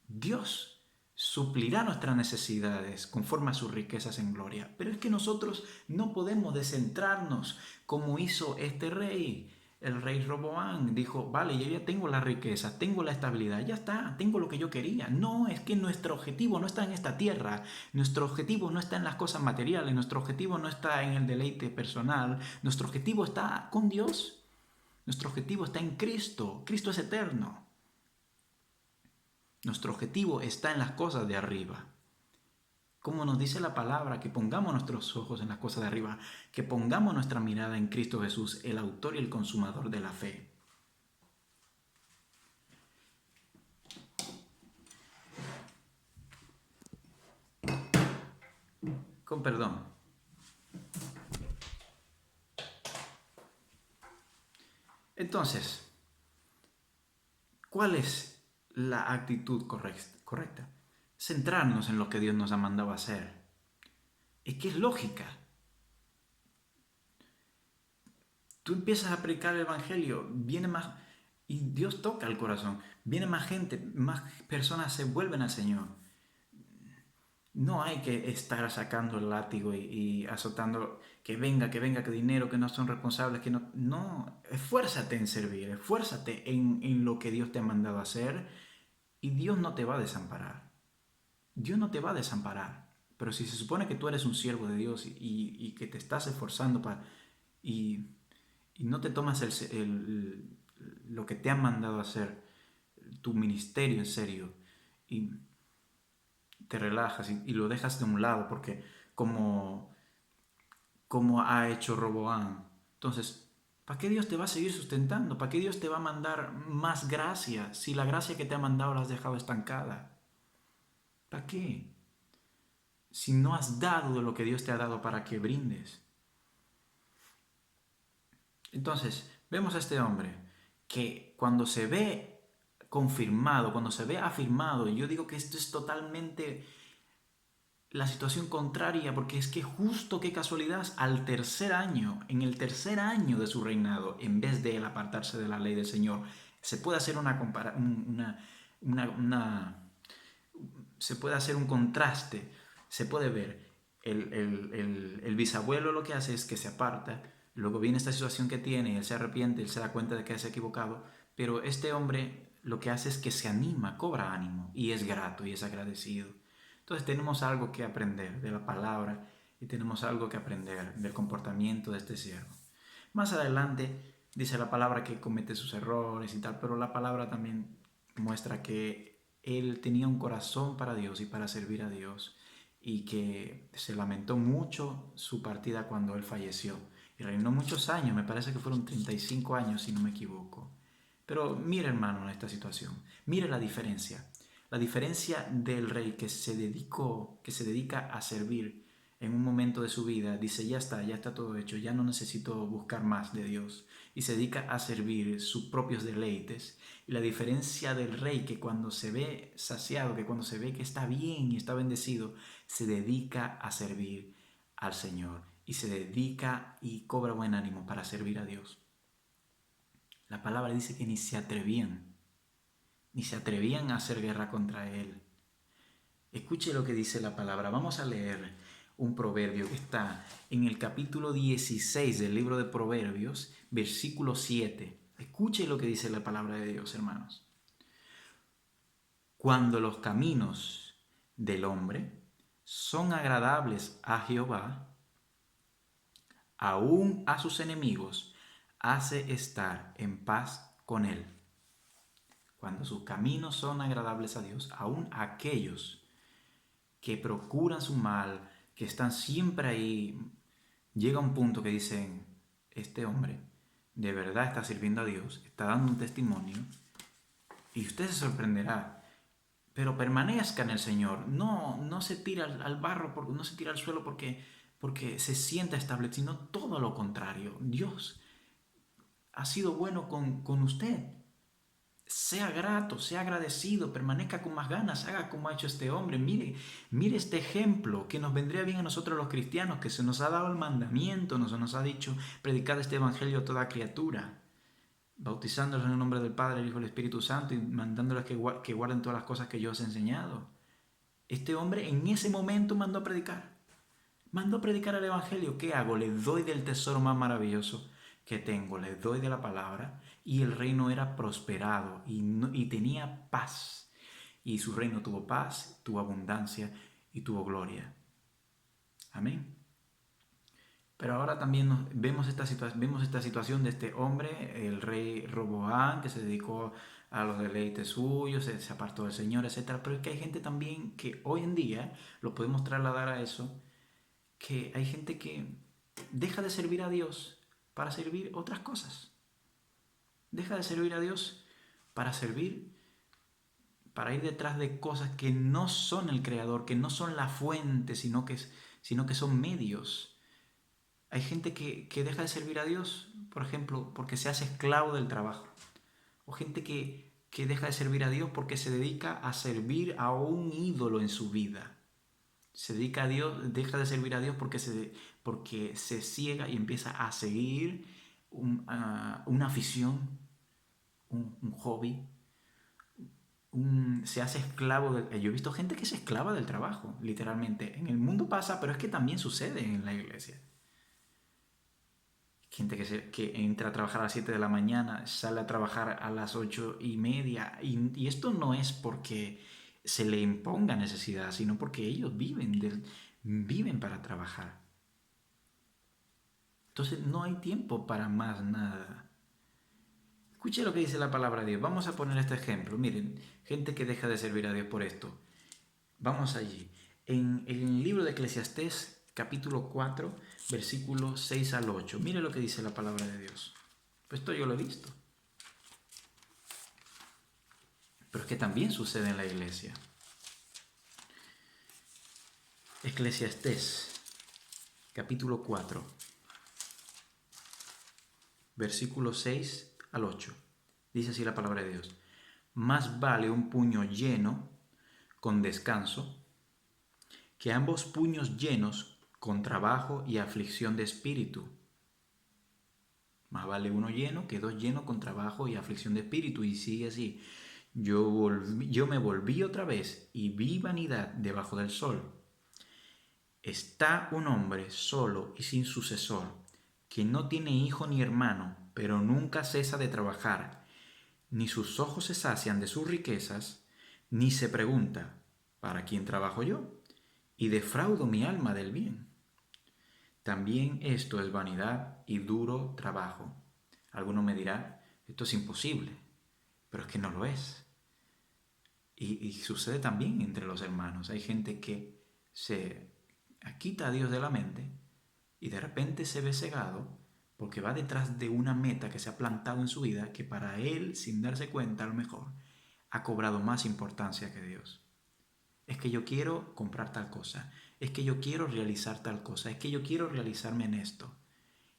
Dios suplirá nuestras necesidades conforme a sus riquezas en gloria. Pero es que nosotros no podemos descentrarnos como hizo este rey. El rey Roboán dijo, vale, yo ya tengo la riqueza, tengo la estabilidad, ya está, tengo lo que yo quería. No, es que nuestro objetivo no está en esta tierra, nuestro objetivo no está en las cosas materiales, nuestro objetivo no está en el deleite personal, nuestro objetivo está con Dios, nuestro objetivo está en Cristo, Cristo es eterno. Nuestro objetivo está en las cosas de arriba. Como nos dice la palabra, que pongamos nuestros ojos en las cosas de arriba, que pongamos nuestra mirada en Cristo Jesús, el autor y el consumador de la fe. Con perdón. Entonces, ¿cuál es la actitud correcta? Centrarnos en lo que Dios nos ha mandado a hacer. Es que es lógica. Tú empiezas a predicar el Evangelio, viene más, y Dios toca el corazón, viene más gente, más personas se vuelven al Señor. No hay que estar sacando el látigo y azotando, que venga, que dinero, que no son responsables, que no. No, esfuérzate en servir, esfuérzate en lo que Dios te ha mandado a hacer y Dios no te va a desamparar. Dios no te va a desamparar. Pero si se supone que tú eres un siervo de Dios y que te estás esforzando y, y no te tomas lo que te han mandado a hacer, tu ministerio en serio, y te relajas y lo dejas de un lado, porque como ha hecho Roboán, entonces, ¿para qué Dios te va a seguir sustentando? ¿Para qué Dios te va a mandar más gracia si la gracia que te ha mandado la has dejado estancada? ¿Para qué? Si no has dado de lo que Dios te ha dado para que brindes. Entonces, vemos a este hombre que cuando se ve confirmado, cuando se ve afirmado, yo digo que esto es totalmente la situación contraria, porque es que justo qué casualidad, al tercer año, en el tercer año de su reinado, en vez de él apartarse de la ley del Señor, se puede hacer se puede hacer un contraste, se puede ver. El bisabuelo lo que hace es que se aparta, luego viene esta situación que tiene, él se arrepiente, él se da cuenta de que se ha equivocado, pero este hombre lo que hace es que se anima, cobra ánimo y es grato y es agradecido. Entonces tenemos algo que aprender de la palabra y tenemos algo que aprender del comportamiento de este siervo. Más adelante dice la palabra que comete sus errores y tal, pero la palabra también muestra que él tenía un corazón para Dios y para servir a Dios, y que se lamentó mucho su partida cuando él falleció. Y reinó muchos años, me parece que fueron 35 años si no me equivoco. Pero mire, hermano, en esta situación, mire la diferencia. La diferencia del rey que se dedica a servir en un momento de su vida, dice, ya está todo hecho, ya no necesito buscar más de Dios. Y se dedica a servir sus propios deleites. Y la diferencia del rey, que cuando se ve saciado, que cuando se ve que está bien y está bendecido, se dedica a servir al Señor. Y se dedica y cobra buen ánimo para servir a Dios. La palabra dice que ni se atrevían a hacer guerra contra él. Escuche lo que dice la palabra. Vamos a leer un proverbio que está en el capítulo 16 del libro de Proverbios, versículo 7. Escuche lo que dice la palabra de Dios, hermanos. Cuando los caminos del hombre son agradables a Jehová, aún a sus enemigos hace estar en paz con él. Cuando sus caminos son agradables a Dios, aún a aquellos que procuran su mal, que están siempre ahí, llega un punto que dicen, este hombre de verdad está sirviendo a Dios, está dando un testimonio, y usted se sorprenderá, pero permanezca en el Señor, no se tira al barro, no se tira al suelo porque se sienta estable, sino todo lo contrario. Dios ha sido bueno con usted. Sea grato, sea agradecido, permanezca con más ganas, haga como ha hecho este hombre. Mire este ejemplo que nos vendría bien a nosotros los cristianos, que se nos ha dado el mandamiento, nos ha dicho predicad este evangelio a toda criatura, bautizándolos en el nombre del Padre, del Hijo y del Espíritu Santo y mandándoles que guarden todas las cosas que yo os he enseñado. Este hombre en ese momento mandó a predicar. Mandó a predicar el evangelio. ¿Qué hago? Les doy del tesoro más maravilloso que tengo, les doy de la palabra, y el reino era prosperado y tenía paz. Y su reino tuvo paz, tuvo abundancia y tuvo gloria. Amén. Pero ahora también vemos esta situación de este hombre, el rey Roboam, que se dedicó a los deleites suyos, se apartó del Señor, etc. Pero es que hay gente también que hoy en día, lo podemos trasladar a eso, que hay gente que deja de servir a Dios para servir otras cosas. Deja de servir a Dios para ir detrás de cosas que no son el creador, que no son la fuente, sino que son medios. Hay gente que deja de servir a Dios, por ejemplo, porque se hace esclavo del trabajo. O gente que deja de servir a Dios porque se dedica a servir a un ídolo en su vida. Se dedica a Dios, deja de servir a Dios porque se ciega y empieza a seguir una afición, un hobby, se hace esclavo yo he visto gente que es esclava del trabajo, literalmente. En el mundo pasa, pero es que también sucede en la iglesia. Gente que entra a trabajar a las 7 de la mañana, sale a trabajar a las 8:30. Y esto no es porque se le imponga necesidad, sino porque ellos viven para trabajar. Entonces no hay tiempo para más nada. Escuche lo que dice la palabra de Dios. Vamos a poner este ejemplo. Miren, gente que deja de servir a Dios por esto. Vamos allí. En el libro de Eclesiastés, capítulo 4, versículos 6 al 8. Mire lo que dice la palabra de Dios. Pues esto yo lo he visto. Pero es que también sucede en la iglesia. Eclesiastés, capítulo 4, versículos 6 al 8. Dice así la palabra de Dios. Más vale un puño lleno con descanso que ambos puños llenos con trabajo y aflicción de espíritu. Más vale uno lleno que dos llenos con trabajo y aflicción de espíritu. Y sigue así. Yo me volví otra vez y vi vanidad debajo del sol. Está un hombre solo y sin sucesor, que no tiene hijo ni hermano, pero nunca cesa de trabajar, ni sus ojos se sacian de sus riquezas, ni se pregunta, ¿para quién trabajo yo? Y defraudo mi alma del bien. También esto es vanidad y duro trabajo. Alguno me dirá, esto es imposible, pero es que no lo es. Y sucede también entre los hermanos. Hay gente que se quita a Dios de la mente y de repente se ve cegado porque va detrás de una meta que se ha plantado en su vida que para él, sin darse cuenta a lo mejor, ha cobrado más importancia que Dios. Es que yo quiero comprar tal cosa, es que yo quiero realizar tal cosa, es que yo quiero realizarme en esto.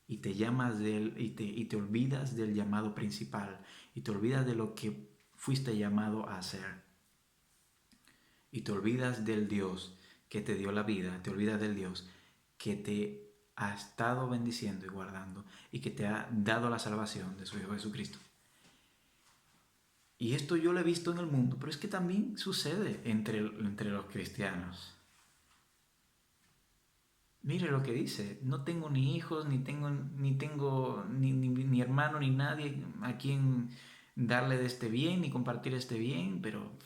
Y te llamas de él y te olvidas del llamado principal y te olvidas de lo que fuiste llamado a hacer. Y te olvidas del Dios que te dio la vida, te olvidas del Dios que te ha estado bendiciendo y guardando y que te ha dado la salvación de su Hijo Jesucristo. Y esto yo lo he visto en el mundo, pero es que también sucede entre los cristianos. Mire lo que dice, no tengo ni hijos, ni hermano, ni nadie a quien darle de este bien, ni compartir este bien, pero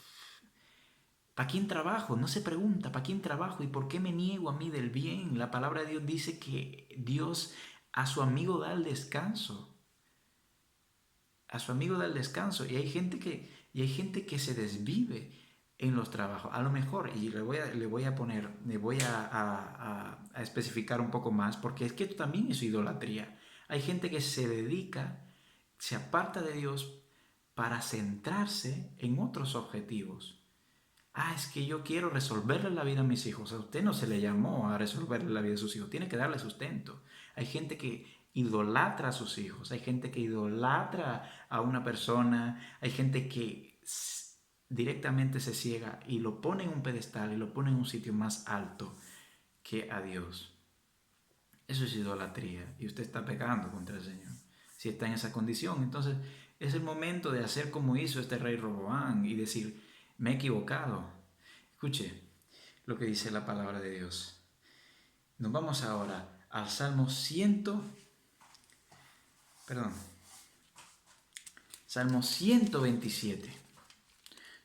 ¿para quién trabajo? No se pregunta, ¿para quién trabajo y por qué me niego a mí del bien? La palabra de Dios dice que Dios a su amigo da el descanso. A su amigo da el descanso. Y hay gente que se desvive en los trabajos. A lo mejor, y le voy a especificar un poco más, porque es que esto también es idolatría. Hay gente que se dedica, se aparta de Dios para centrarse en otros objetivos. Es que yo quiero resolverle la vida a mis hijos. A usted no se le llamó a resolverle la vida a sus hijos. Tiene que darle sustento. Hay gente que idolatra a sus hijos. Hay gente que idolatra a una persona. Hay gente que directamente se ciega y lo pone en un pedestal y lo pone en un sitio más alto que a Dios. Eso es idolatría. Y usted está pecando contra el Señor. Si está en esa condición, entonces es el momento de hacer como hizo este rey Roboán y decir: me he equivocado. Escuche lo que dice la palabra de Dios. Nos vamos ahora al Salmo 127.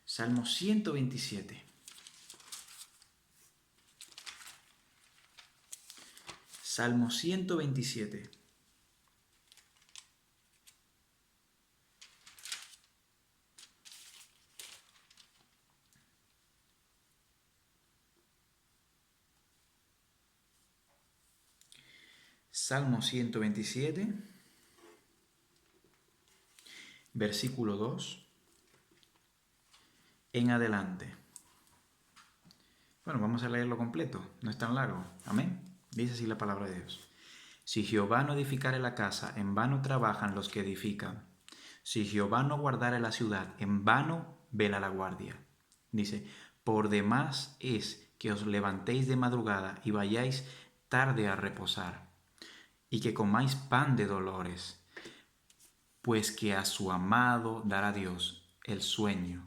Salmo 127. Salmo 127. Salmo 127, versículo 2 en adelante. Bueno, vamos a leerlo completo, no es tan largo. Amén. Dice así la palabra de Dios. Si Jehová no edificare la casa, en vano trabajan los que edifican. Si Jehová no guardare la ciudad, en vano vela la guardia. Dice: por demás es que os levantéis de madrugada y vayáis tarde a reposar, y que comáis pan de dolores, pues que a su amado dará Dios el sueño.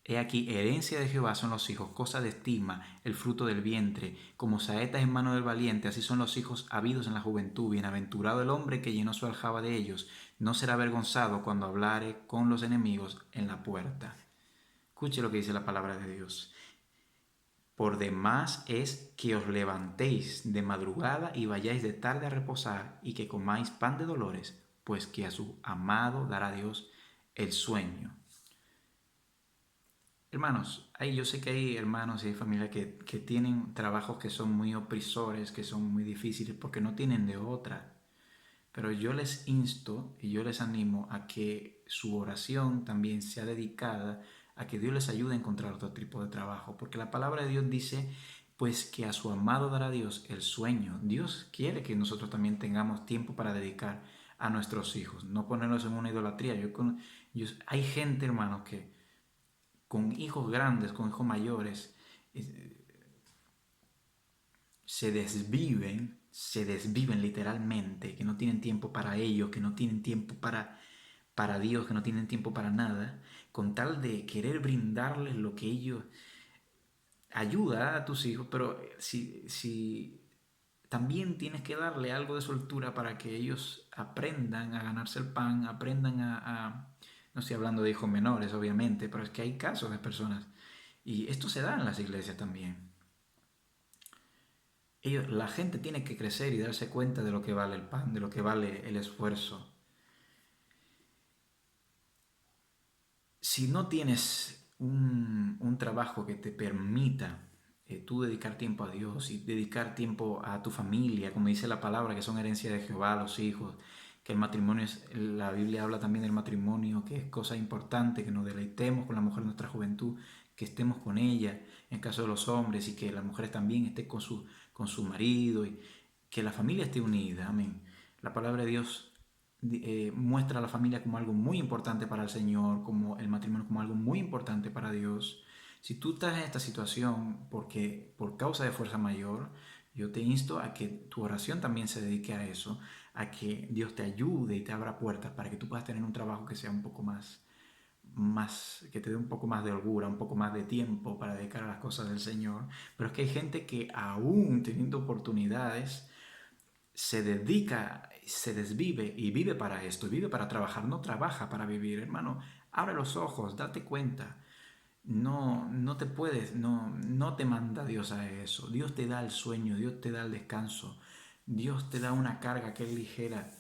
He aquí, herencia de Jehová son los hijos, cosa de estima, el fruto del vientre. Como saetas en mano del valiente, así son los hijos habidos en la juventud. Bienaventurado el hombre que llenó su aljaba de ellos. No será avergonzado cuando hablare con los enemigos en la puerta. Escuche lo que dice la palabra de Dios. Por demás es que os levantéis de madrugada y vayáis de tarde a reposar, y que comáis pan de dolores, pues que a su amado dará Dios el sueño. Hermanos, yo sé que hay hermanos y hay familias que tienen trabajos que son muy opresores, que son muy difíciles porque no tienen de otra. Pero yo les insto y yo les animo a que su oración también sea dedicada a que Dios les ayude a encontrar otro tipo de trabajo. Porque la palabra de Dios dice, pues que a su amado dará Dios el sueño. Dios quiere que nosotros también tengamos tiempo para dedicar a nuestros hijos, no ponernos en una idolatría. Hay gente, hermanos, que con hijos grandes, con hijos mayores, se desviven literalmente, que no tienen tiempo para ellos, que no tienen tiempo para Dios, que no tienen tiempo para nada, con tal de querer brindarles lo que ellos ayuda a tus hijos, pero si también tienes que darle algo de soltura para que ellos aprendan a ganarse el pan, aprendan no estoy hablando de hijos menores, obviamente, pero es que hay casos de personas. Y esto se da en las iglesias también. La gente tiene que crecer y darse cuenta de lo que vale el pan, de lo que vale el esfuerzo. Si no tienes un trabajo que te permita tú dedicar tiempo a Dios y dedicar tiempo a tu familia, como dice la palabra, que son herencia de Jehová, los hijos, que el matrimonio es, la Biblia habla también del matrimonio, que es cosa importante, que nos deleitemos con la mujer de nuestra juventud, que estemos con ella, en caso de los hombres, y que las mujeres también estén con su marido, y que la familia esté unida, amén. La palabra de Dios muestra a la familia como algo muy importante para el Señor, como el matrimonio como algo muy importante para Dios. Si tú estás en esta situación porque por causa de fuerza mayor, yo te insto a que tu oración también se dedique a eso, a que Dios te ayude y te abra puertas para que tú puedas tener un trabajo que sea un poco más, que te dé un poco más de holgura, un poco más de tiempo para dedicar a las cosas del Señor. Pero es que hay gente que aún teniendo oportunidades, se dedica, se desvive y vive para esto, vive para trabajar, no trabaja para vivir, hermano. Abre los ojos, date cuenta. No te puedes, no te manda Dios a eso. Dios te da el sueño, Dios te da el descanso, Dios te da una carga que es ligera.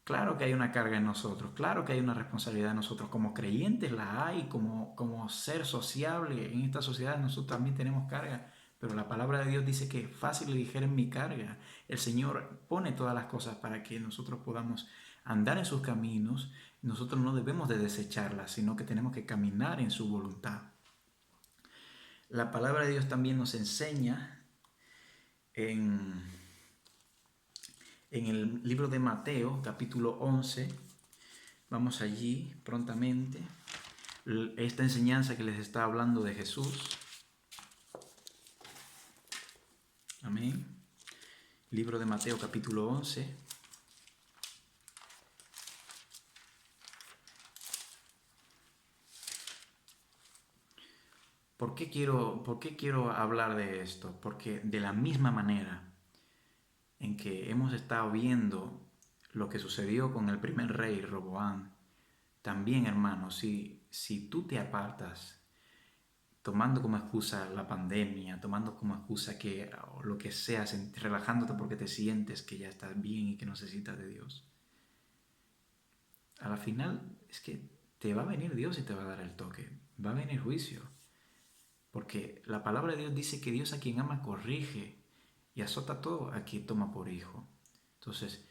Claro que hay una carga en nosotros, claro que hay una responsabilidad en nosotros. Como creyentes la hay, como ser sociable en esta sociedad nosotros también tenemos carga. Pero la palabra de Dios dice que fácil y ligera es mi carga. El Señor pone todas las cosas para que nosotros podamos andar en sus caminos. Nosotros no debemos de desecharlas, sino que tenemos que caminar en su voluntad. La palabra de Dios también nos enseña en el libro de Mateo, capítulo 11, vamos allí prontamente. Esta enseñanza que les está hablando de Jesús. Amén. Libro de Mateo, capítulo 11. ¿Por qué quiero hablar de esto? Porque de la misma manera en que hemos estado viendo lo que sucedió con el primer rey, Roboán, también, hermano, si tú te apartas tomando como excusa la pandemia, tomando como excusa que o lo que sea, relajándote porque te sientes que ya estás bien y que no necesitas de Dios, a la final es que te va a venir Dios y te va a dar el toque, va a venir juicio, porque la palabra de Dios dice que Dios a quien ama corrige y azota todo a quien toma por hijo. Entonces,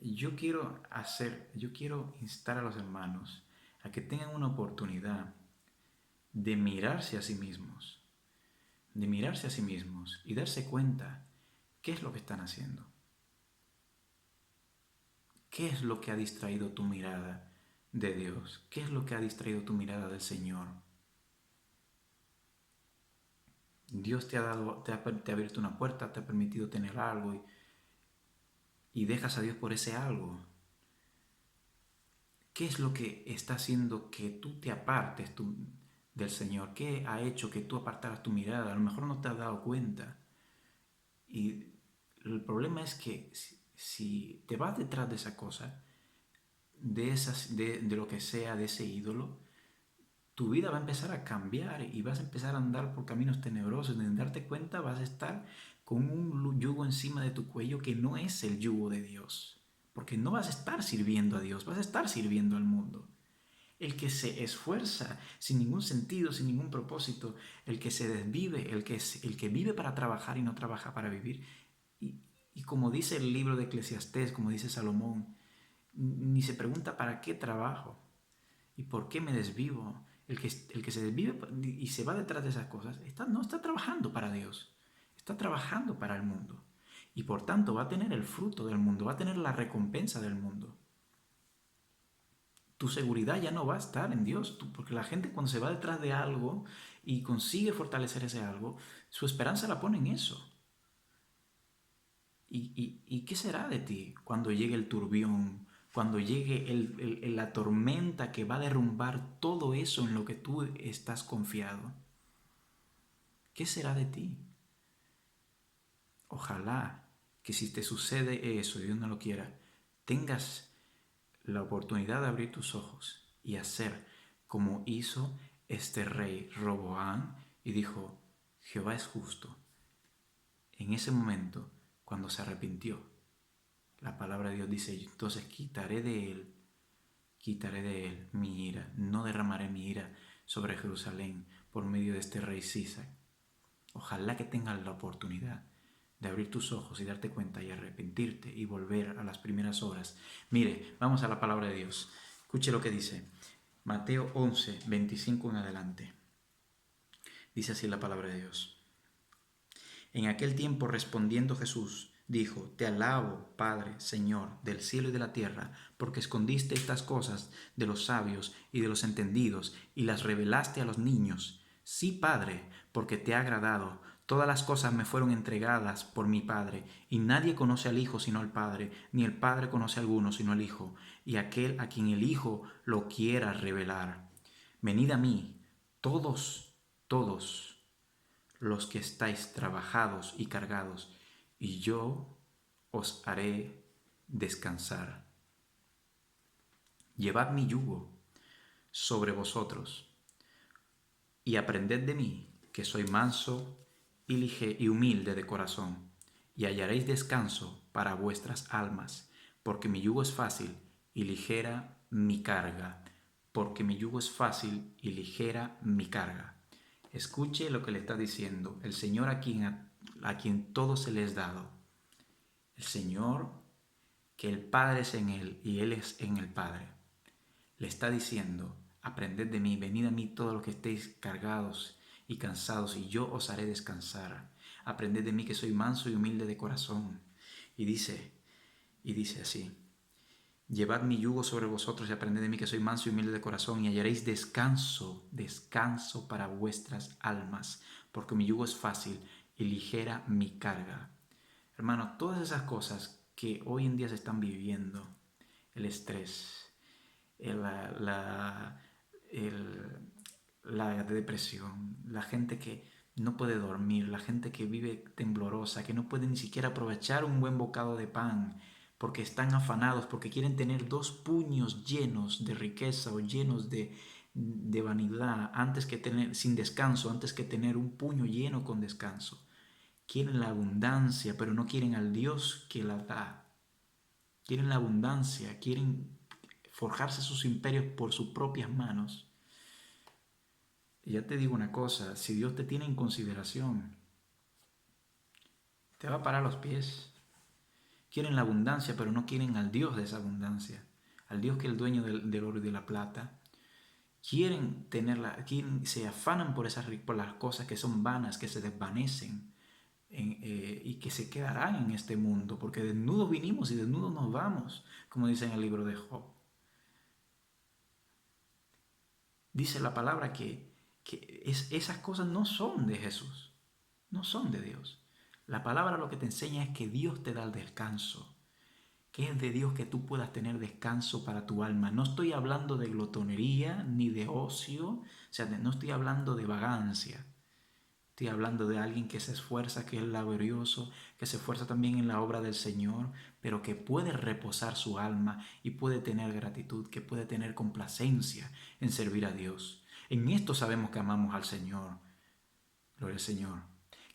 yo quiero instar a los hermanos a que tengan una oportunidad de mirarse a sí mismos, y darse cuenta qué es lo que están haciendo, qué es lo que ha distraído tu mirada de Dios, qué es lo que ha distraído tu mirada del Señor. Dios te ha dado, te ha abierto una puerta, te ha permitido tener algo y dejas a Dios por ese algo. ¿Qué es lo que está haciendo que tú te apartes del Señor? ¿Qué ha hecho que tú apartaras tu mirada? A lo mejor no te has dado cuenta. Y el problema es que si te vas detrás de esa cosa, de lo que sea, de ese ídolo, tu vida va a empezar a cambiar y vas a empezar a andar por caminos tenebrosos. Sin darte cuenta vas a estar con un yugo encima de tu cuello que no es el yugo de Dios. Porque no vas a estar sirviendo a Dios, vas a estar sirviendo al mundo. El que se esfuerza sin ningún sentido, sin ningún propósito, el que se desvive, el que vive para trabajar y no trabaja para vivir. Y, y como dice el libro de Eclesiastés, como dice Salomón, ni se pregunta para qué trabajo y por qué me desvivo. El que se desvive y se va detrás de esas cosas no está trabajando para Dios, está trabajando para el mundo. Y por tanto va a tener el fruto del mundo, va a tener la recompensa del mundo. Tu seguridad ya no va a estar en Dios, porque la gente cuando se va detrás de algo y consigue fortalecer ese algo, su esperanza la pone en eso. ¿Y qué será de ti cuando llegue el turbión, cuando llegue la tormenta que va a derrumbar todo eso en lo que tú estás confiado? ¿Qué será de ti? Ojalá que si te sucede eso y Dios no lo quiera, tengas la oportunidad de abrir tus ojos y hacer como hizo este rey Roboán y dijo, Jehová es justo. En ese momento, cuando se arrepintió, la palabra de Dios dice, entonces quitaré de él mi ira, no derramaré mi ira sobre Jerusalén por medio de este rey Sisac. Ojalá que tengas la oportunidad de abrir tus ojos y darte cuenta y arrepentirte y volver a las primeras obras. Mire, vamos a la palabra de Dios. Escuche lo que dice Mateo 11, 25 en adelante. Dice así la palabra de Dios. En aquel tiempo respondiendo Jesús, dijo, Te alabo, Padre, Señor, del cielo y de la tierra, porque escondiste estas cosas de los sabios y de los entendidos, y las revelaste a los niños. Sí, Padre, porque te ha agradado. Todas las cosas me fueron entregadas por mi Padre, y nadie conoce al Hijo sino al Padre, ni el Padre conoce a alguno sino al Hijo, y aquel a quien el Hijo lo quiera revelar. Venid a mí, todos los que estáis trabajados y cargados, y yo os haré descansar. Llevad mi yugo sobre vosotros, y aprended de mí, que soy manso y humilde de corazón, y hallaréis descanso para vuestras almas, porque mi yugo es fácil y ligera mi carga, porque mi yugo es fácil y ligera mi carga. Escuche lo que le está diciendo el Señor a quien todo se le es dado. El Señor, que el Padre es en Él y Él es en el Padre. Le está diciendo, aprended de mí, venid a mí todos los que estéis cargados y cansados, y yo os haré descansar. Aprended de mí que soy manso y humilde de corazón. Y dice así, llevad mi yugo sobre vosotros y aprended de mí que soy manso y humilde de corazón, y hallaréis descanso para vuestras almas, porque mi yugo es fácil y ligera mi carga. Hermano, todas esas cosas que hoy en día se están viviendo, el estrés, la depresión, la gente que no puede dormir, la gente que vive temblorosa, que no puede ni siquiera aprovechar un buen bocado de pan, porque están afanados, porque quieren tener 2 puños llenos de riqueza o llenos de vanidad antes que tener sin descanso, antes que tener un puño lleno con descanso. Quieren la abundancia, pero no quieren al Dios que la da. Quieren la abundancia, quieren forjarse sus imperios por sus propias manos. Y ya te digo una cosa, si Dios te tiene en consideración, te va a parar los pies. Quieren la abundancia, pero no quieren al Dios de esa abundancia, al Dios que es el dueño del oro y de la plata. Quieren tenerla, se afanan por las cosas que son vanas, que se desvanecen y que se quedarán en este mundo, porque desnudos vinimos y desnudos nos vamos, como dice en el libro de Job. Dice la palabra que esas cosas no son de Jesús, no son de Dios. La palabra lo que te enseña es que Dios te da el descanso, que es de Dios que tú puedas tener descanso para tu alma. No estoy hablando de glotonería ni de ocio, o sea, no estoy hablando de vagancia. Estoy hablando de alguien que se esfuerza, que es laborioso, que se esfuerza también en la obra del Señor, pero que puede reposar su alma y puede tener gratitud, que puede tener complacencia en servir a Dios. En esto sabemos que amamos al Señor. Gloria al Señor.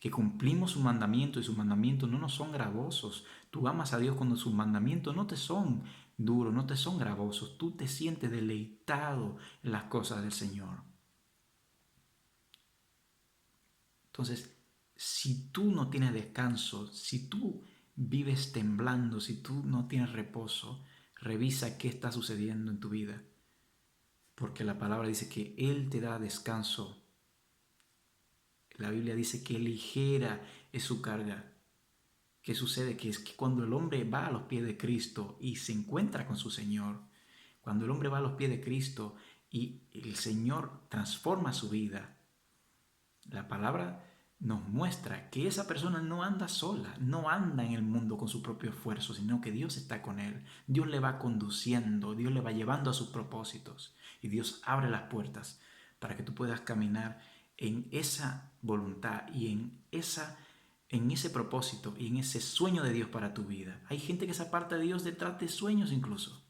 Que cumplimos su mandamiento y sus mandamientos no nos son gravosos. Tú amas a Dios cuando sus mandamientos no te son duros, no te son gravosos. Tú te sientes deleitado en las cosas del Señor. Entonces, si tú no tienes descanso, si tú vives temblando, si tú no tienes reposo, revisa qué está sucediendo en tu vida. Porque la palabra dice que Él te da descanso. La Biblia dice que ligera es su carga. ¿Qué sucede? Que es que cuando el hombre va a los pies de Cristo y se encuentra con su Señor, cuando el hombre va a los pies de Cristo y el Señor transforma su vida, la palabra nos muestra que esa persona no anda sola, no anda en el mundo con su propio esfuerzo, sino que Dios está con él. Dios le va conduciendo, Dios le va llevando a sus propósitos y Dios abre las puertas para que tú puedas caminar en esa voluntad y en ese propósito y en ese sueño de Dios para tu vida. Hay gente que se aparta de Dios detrás de sueños incluso.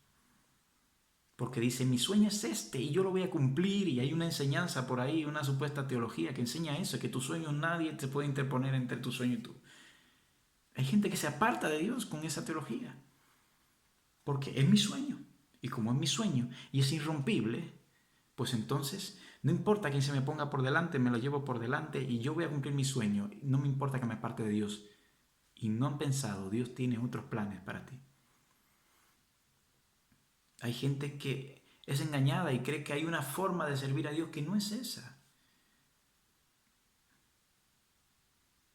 Porque dice, mi sueño es este y yo lo voy a cumplir, y hay una enseñanza por ahí, una supuesta teología que enseña eso, que tu sueño nadie te puede interponer entre tu sueño y tú. Hay gente que se aparta de Dios con esa teología, porque es mi sueño, y como es mi sueño y es irrompible, pues entonces No importa quién se me ponga por delante, me lo llevo por delante y yo voy a cumplir mi sueño. No me importa que me aparte de Dios. Y no han pensado, Dios tiene otros planes para ti. Hay gente que es engañada y cree que hay una forma de servir a Dios que no es esa.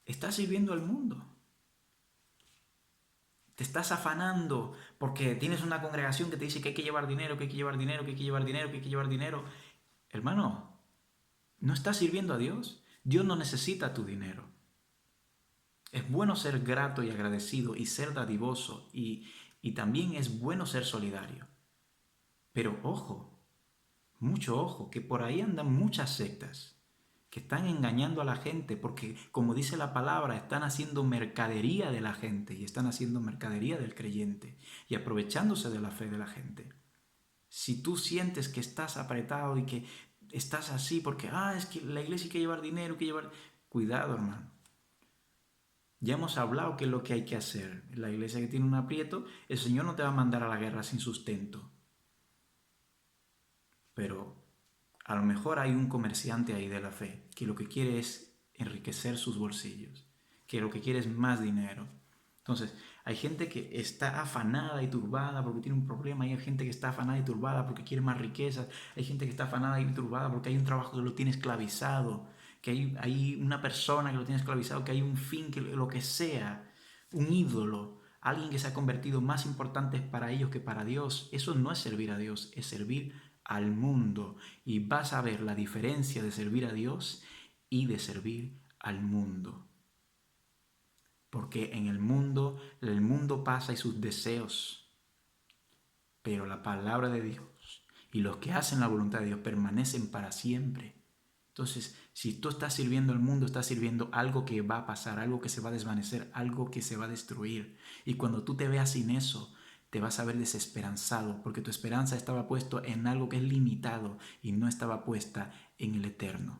Estás sirviendo al mundo. Te estás afanando porque tienes una congregación que te dice que hay que llevar dinero, que hay que llevar dinero, que hay que llevar dinero, que hay que llevar dinero. Hermano, no estás sirviendo a Dios. Dios no necesita tu dinero. Es bueno ser grato y agradecido y ser dadivoso y también es bueno ser solidario. Pero ojo, mucho ojo, que por ahí andan muchas sectas que están engañando a la gente porque, como dice la palabra, están haciendo mercadería de la gente y están haciendo mercadería del creyente y aprovechándose de la fe de la gente. Si tú sientes que estás apretado y que estás así porque, es que la iglesia hay que llevar dinero, hay que llevar... Cuidado, hermano. Ya hemos hablado qué es lo que hay que hacer. La iglesia que tiene un aprieto, el Señor no te va a mandar a la guerra sin sustento. Pero a lo mejor hay un comerciante ahí de la fe que lo que quiere es enriquecer sus bolsillos, que lo que quiere es más dinero. Entonces, hay gente que está afanada y turbada porque tiene un problema, hay gente que está afanada y turbada porque quiere más riquezas, hay gente que está afanada y turbada porque hay un trabajo que lo tiene esclavizado, que hay una persona que lo tiene esclavizado, que hay un fin, que lo que sea, un ídolo, alguien que se ha convertido más importante para ellos que para Dios. Eso no es servir a Dios, es servir al mundo. Y vas a ver la diferencia de servir a Dios y de servir al mundo. Porque en el mundo pasa y sus deseos, pero la palabra de Dios y los que hacen la voluntad de Dios permanecen para siempre. Entonces, si tú estás sirviendo al mundo, estás sirviendo algo que va a pasar, algo que se va a desvanecer, algo que se va a destruir. Y cuando tú te veas sin eso, te vas a ver desesperanzado, porque tu esperanza estaba puesta en algo que es limitado y no estaba puesta en el eterno.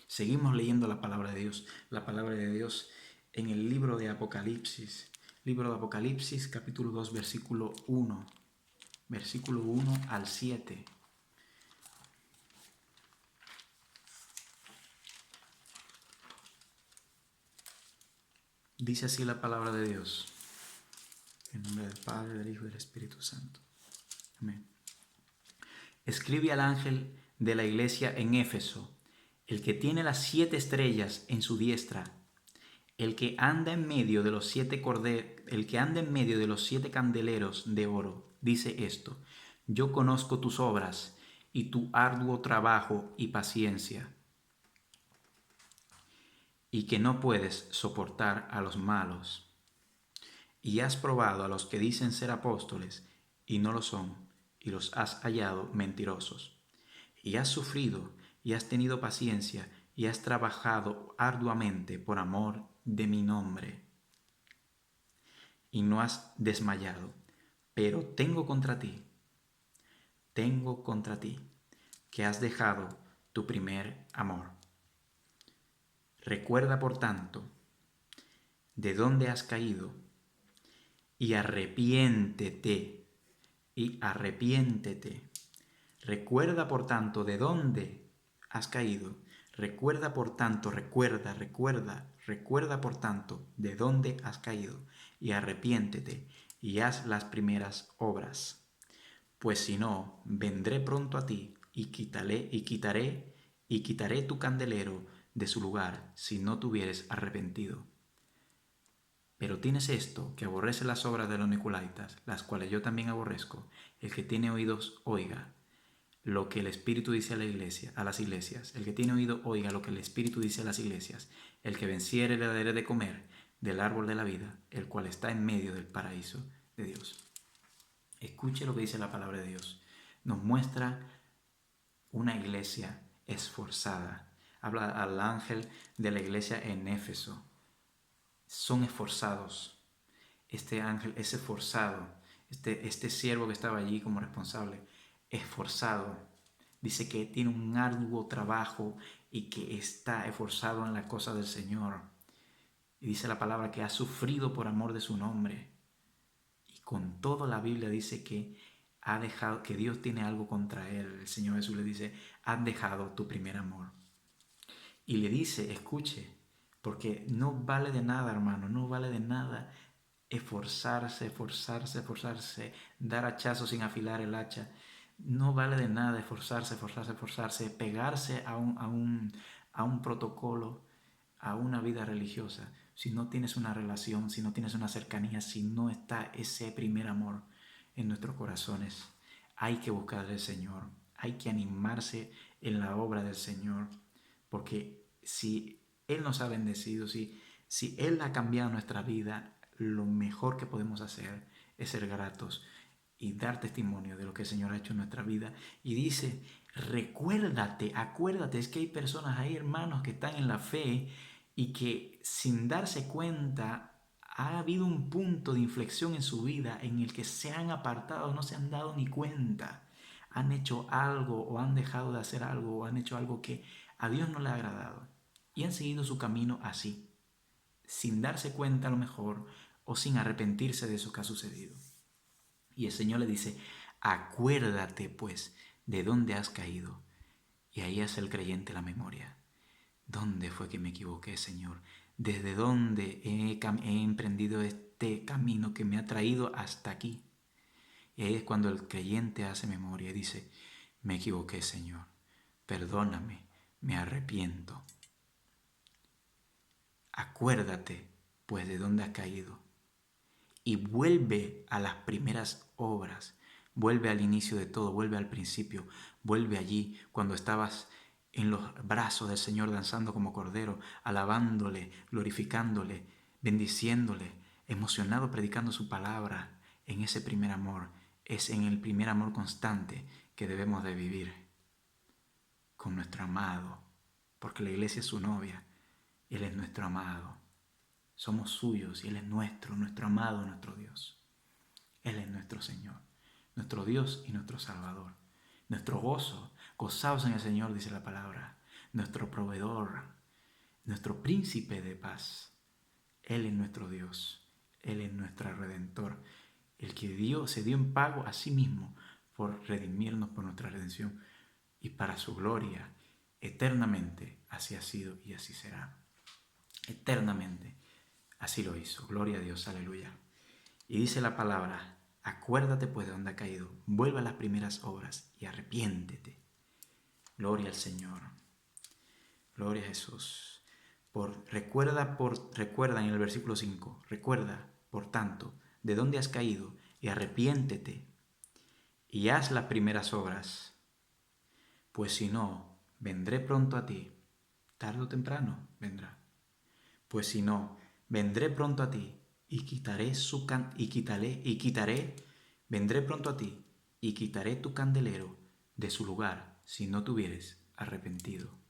Seguimos leyendo la palabra de Dios en el libro de Apocalipsis. Libro de Apocalipsis, capítulo 2, versículo 1 al 7. Dice así la palabra de Dios. En nombre del Padre, del Hijo y del Espíritu Santo. Amén. Escribe al ángel de la iglesia en Éfeso, el que tiene las 7 estrellas en su diestra, el que anda en medio de los 7 candeleros de oro, dice esto: yo conozco tus obras y tu arduo trabajo y paciencia, y que no puedes soportar a los malos, y has probado a los que dicen ser apóstoles y no lo son, y los has hallado mentirosos, y has sufrido y has tenido paciencia y has trabajado arduamente por amor de mi nombre, y no has desmayado. Pero tengo contra ti, que has dejado tu primer amor. Recuerda, por tanto, de dónde has caído, y arrepiéntete, Recuerda, por tanto, de dónde has caído. Recuerda, por tanto, recuerda, por tanto, de dónde has caído, y arrepiéntete, y haz las primeras obras. Pues si no, vendré pronto a ti, y quitaré tu candelero de su lugar, si no te hubieres arrepentido. Pero tienes esto, que aborrece las obras de los nicolaitas, las cuales yo también aborrezco. El que tiene oídos, oiga lo que el Espíritu dice a las iglesias. El que tiene oído, oiga lo que el Espíritu dice a las iglesias. El que venciere le daré de comer del árbol de la vida, el cual está en medio del paraíso de Dios. Escuche lo que dice la palabra de Dios. Nos muestra una iglesia esforzada. Habla al ángel de la iglesia en Éfeso. Son esforzados. Este ángel es esforzado. Este siervo que estaba allí como responsable, esforzado. Dice que tiene un arduo trabajo y que está esforzado en la cosa del Señor. Y dice la palabra que ha sufrido por amor de su nombre. Y con todo la Biblia dice que ha dejado, que Dios tiene algo contra él. El Señor Jesús le dice, has dejado tu primer amor. Y le dice, escuche, porque no vale de nada, hermano, no vale de nada esforzarse, dar hachazos sin afilar el hacha. No vale de nada esforzarse, pegarse a un protocolo, a una vida religiosa, si no tienes una relación, si no tienes una cercanía, si no está ese primer amor en nuestros corazones. Hay que buscar al Señor, hay que animarse en la obra del Señor, porque si Él nos ha bendecido, si Él ha cambiado nuestra vida, lo mejor que podemos hacer es ser gratos y dar testimonio de lo que el Señor ha hecho en nuestra vida. Y dice, acuérdate, es que hay personas, hay hermanos que están en la fe y que sin darse cuenta ha habido un punto de inflexión en su vida en el que se han apartado, no se han dado ni cuenta. Han hecho algo o han dejado de hacer algo o han hecho algo que a Dios no le ha agradado. Y han seguido su camino así, sin darse cuenta a lo mejor o sin arrepentirse de eso que ha sucedido. Y el Señor le dice, acuérdate pues de dónde has caído. Y ahí hace el creyente la memoria. ¿Dónde fue que me equivoqué, Señor? ¿Desde dónde he emprendido este camino que me ha traído hasta aquí? Y ahí es cuando el creyente hace memoria y dice, me equivoqué, Señor, perdóname, me arrepiento. Acuérdate, pues, de dónde has caído y vuelve a las primeras obras, vuelve al inicio de todo, vuelve al principio, vuelve allí cuando estabas en los brazos del Señor danzando como cordero, alabándole, glorificándole, bendiciéndole, emocionado predicando su palabra. En ese primer amor, es en el primer amor constante que debemos de vivir con nuestro amado, porque la iglesia es su novia, Él es nuestro amado. Somos suyos y Él es nuestro amado, nuestro Dios. Él es nuestro Señor, nuestro Dios y nuestro Salvador. Nuestro gozo, gozaos en el Señor, dice la palabra. Nuestro proveedor, nuestro príncipe de paz. Él es nuestro Dios, Él es nuestro Redentor. El que se dio en pago a sí mismo por redimirnos por nuestra redención y para su gloria, eternamente. Así ha sido y así será. Eternamente. Así lo hizo. Gloria a Dios. Aleluya. Y dice la palabra, acuérdate pues de dónde ha caído, vuelve a las primeras obras y arrepiéntete. Gloria al Señor. Gloria a Jesús. Recuerda en el versículo 5, recuerda, por tanto, de dónde has caído y arrepiéntete y haz las primeras obras. Pues si no, vendré pronto a ti. Tarde o temprano vendrá. Pues si no, vendré pronto a ti vendré pronto a ti y quitaré tu candelero de su lugar si no te hubieres arrepentido.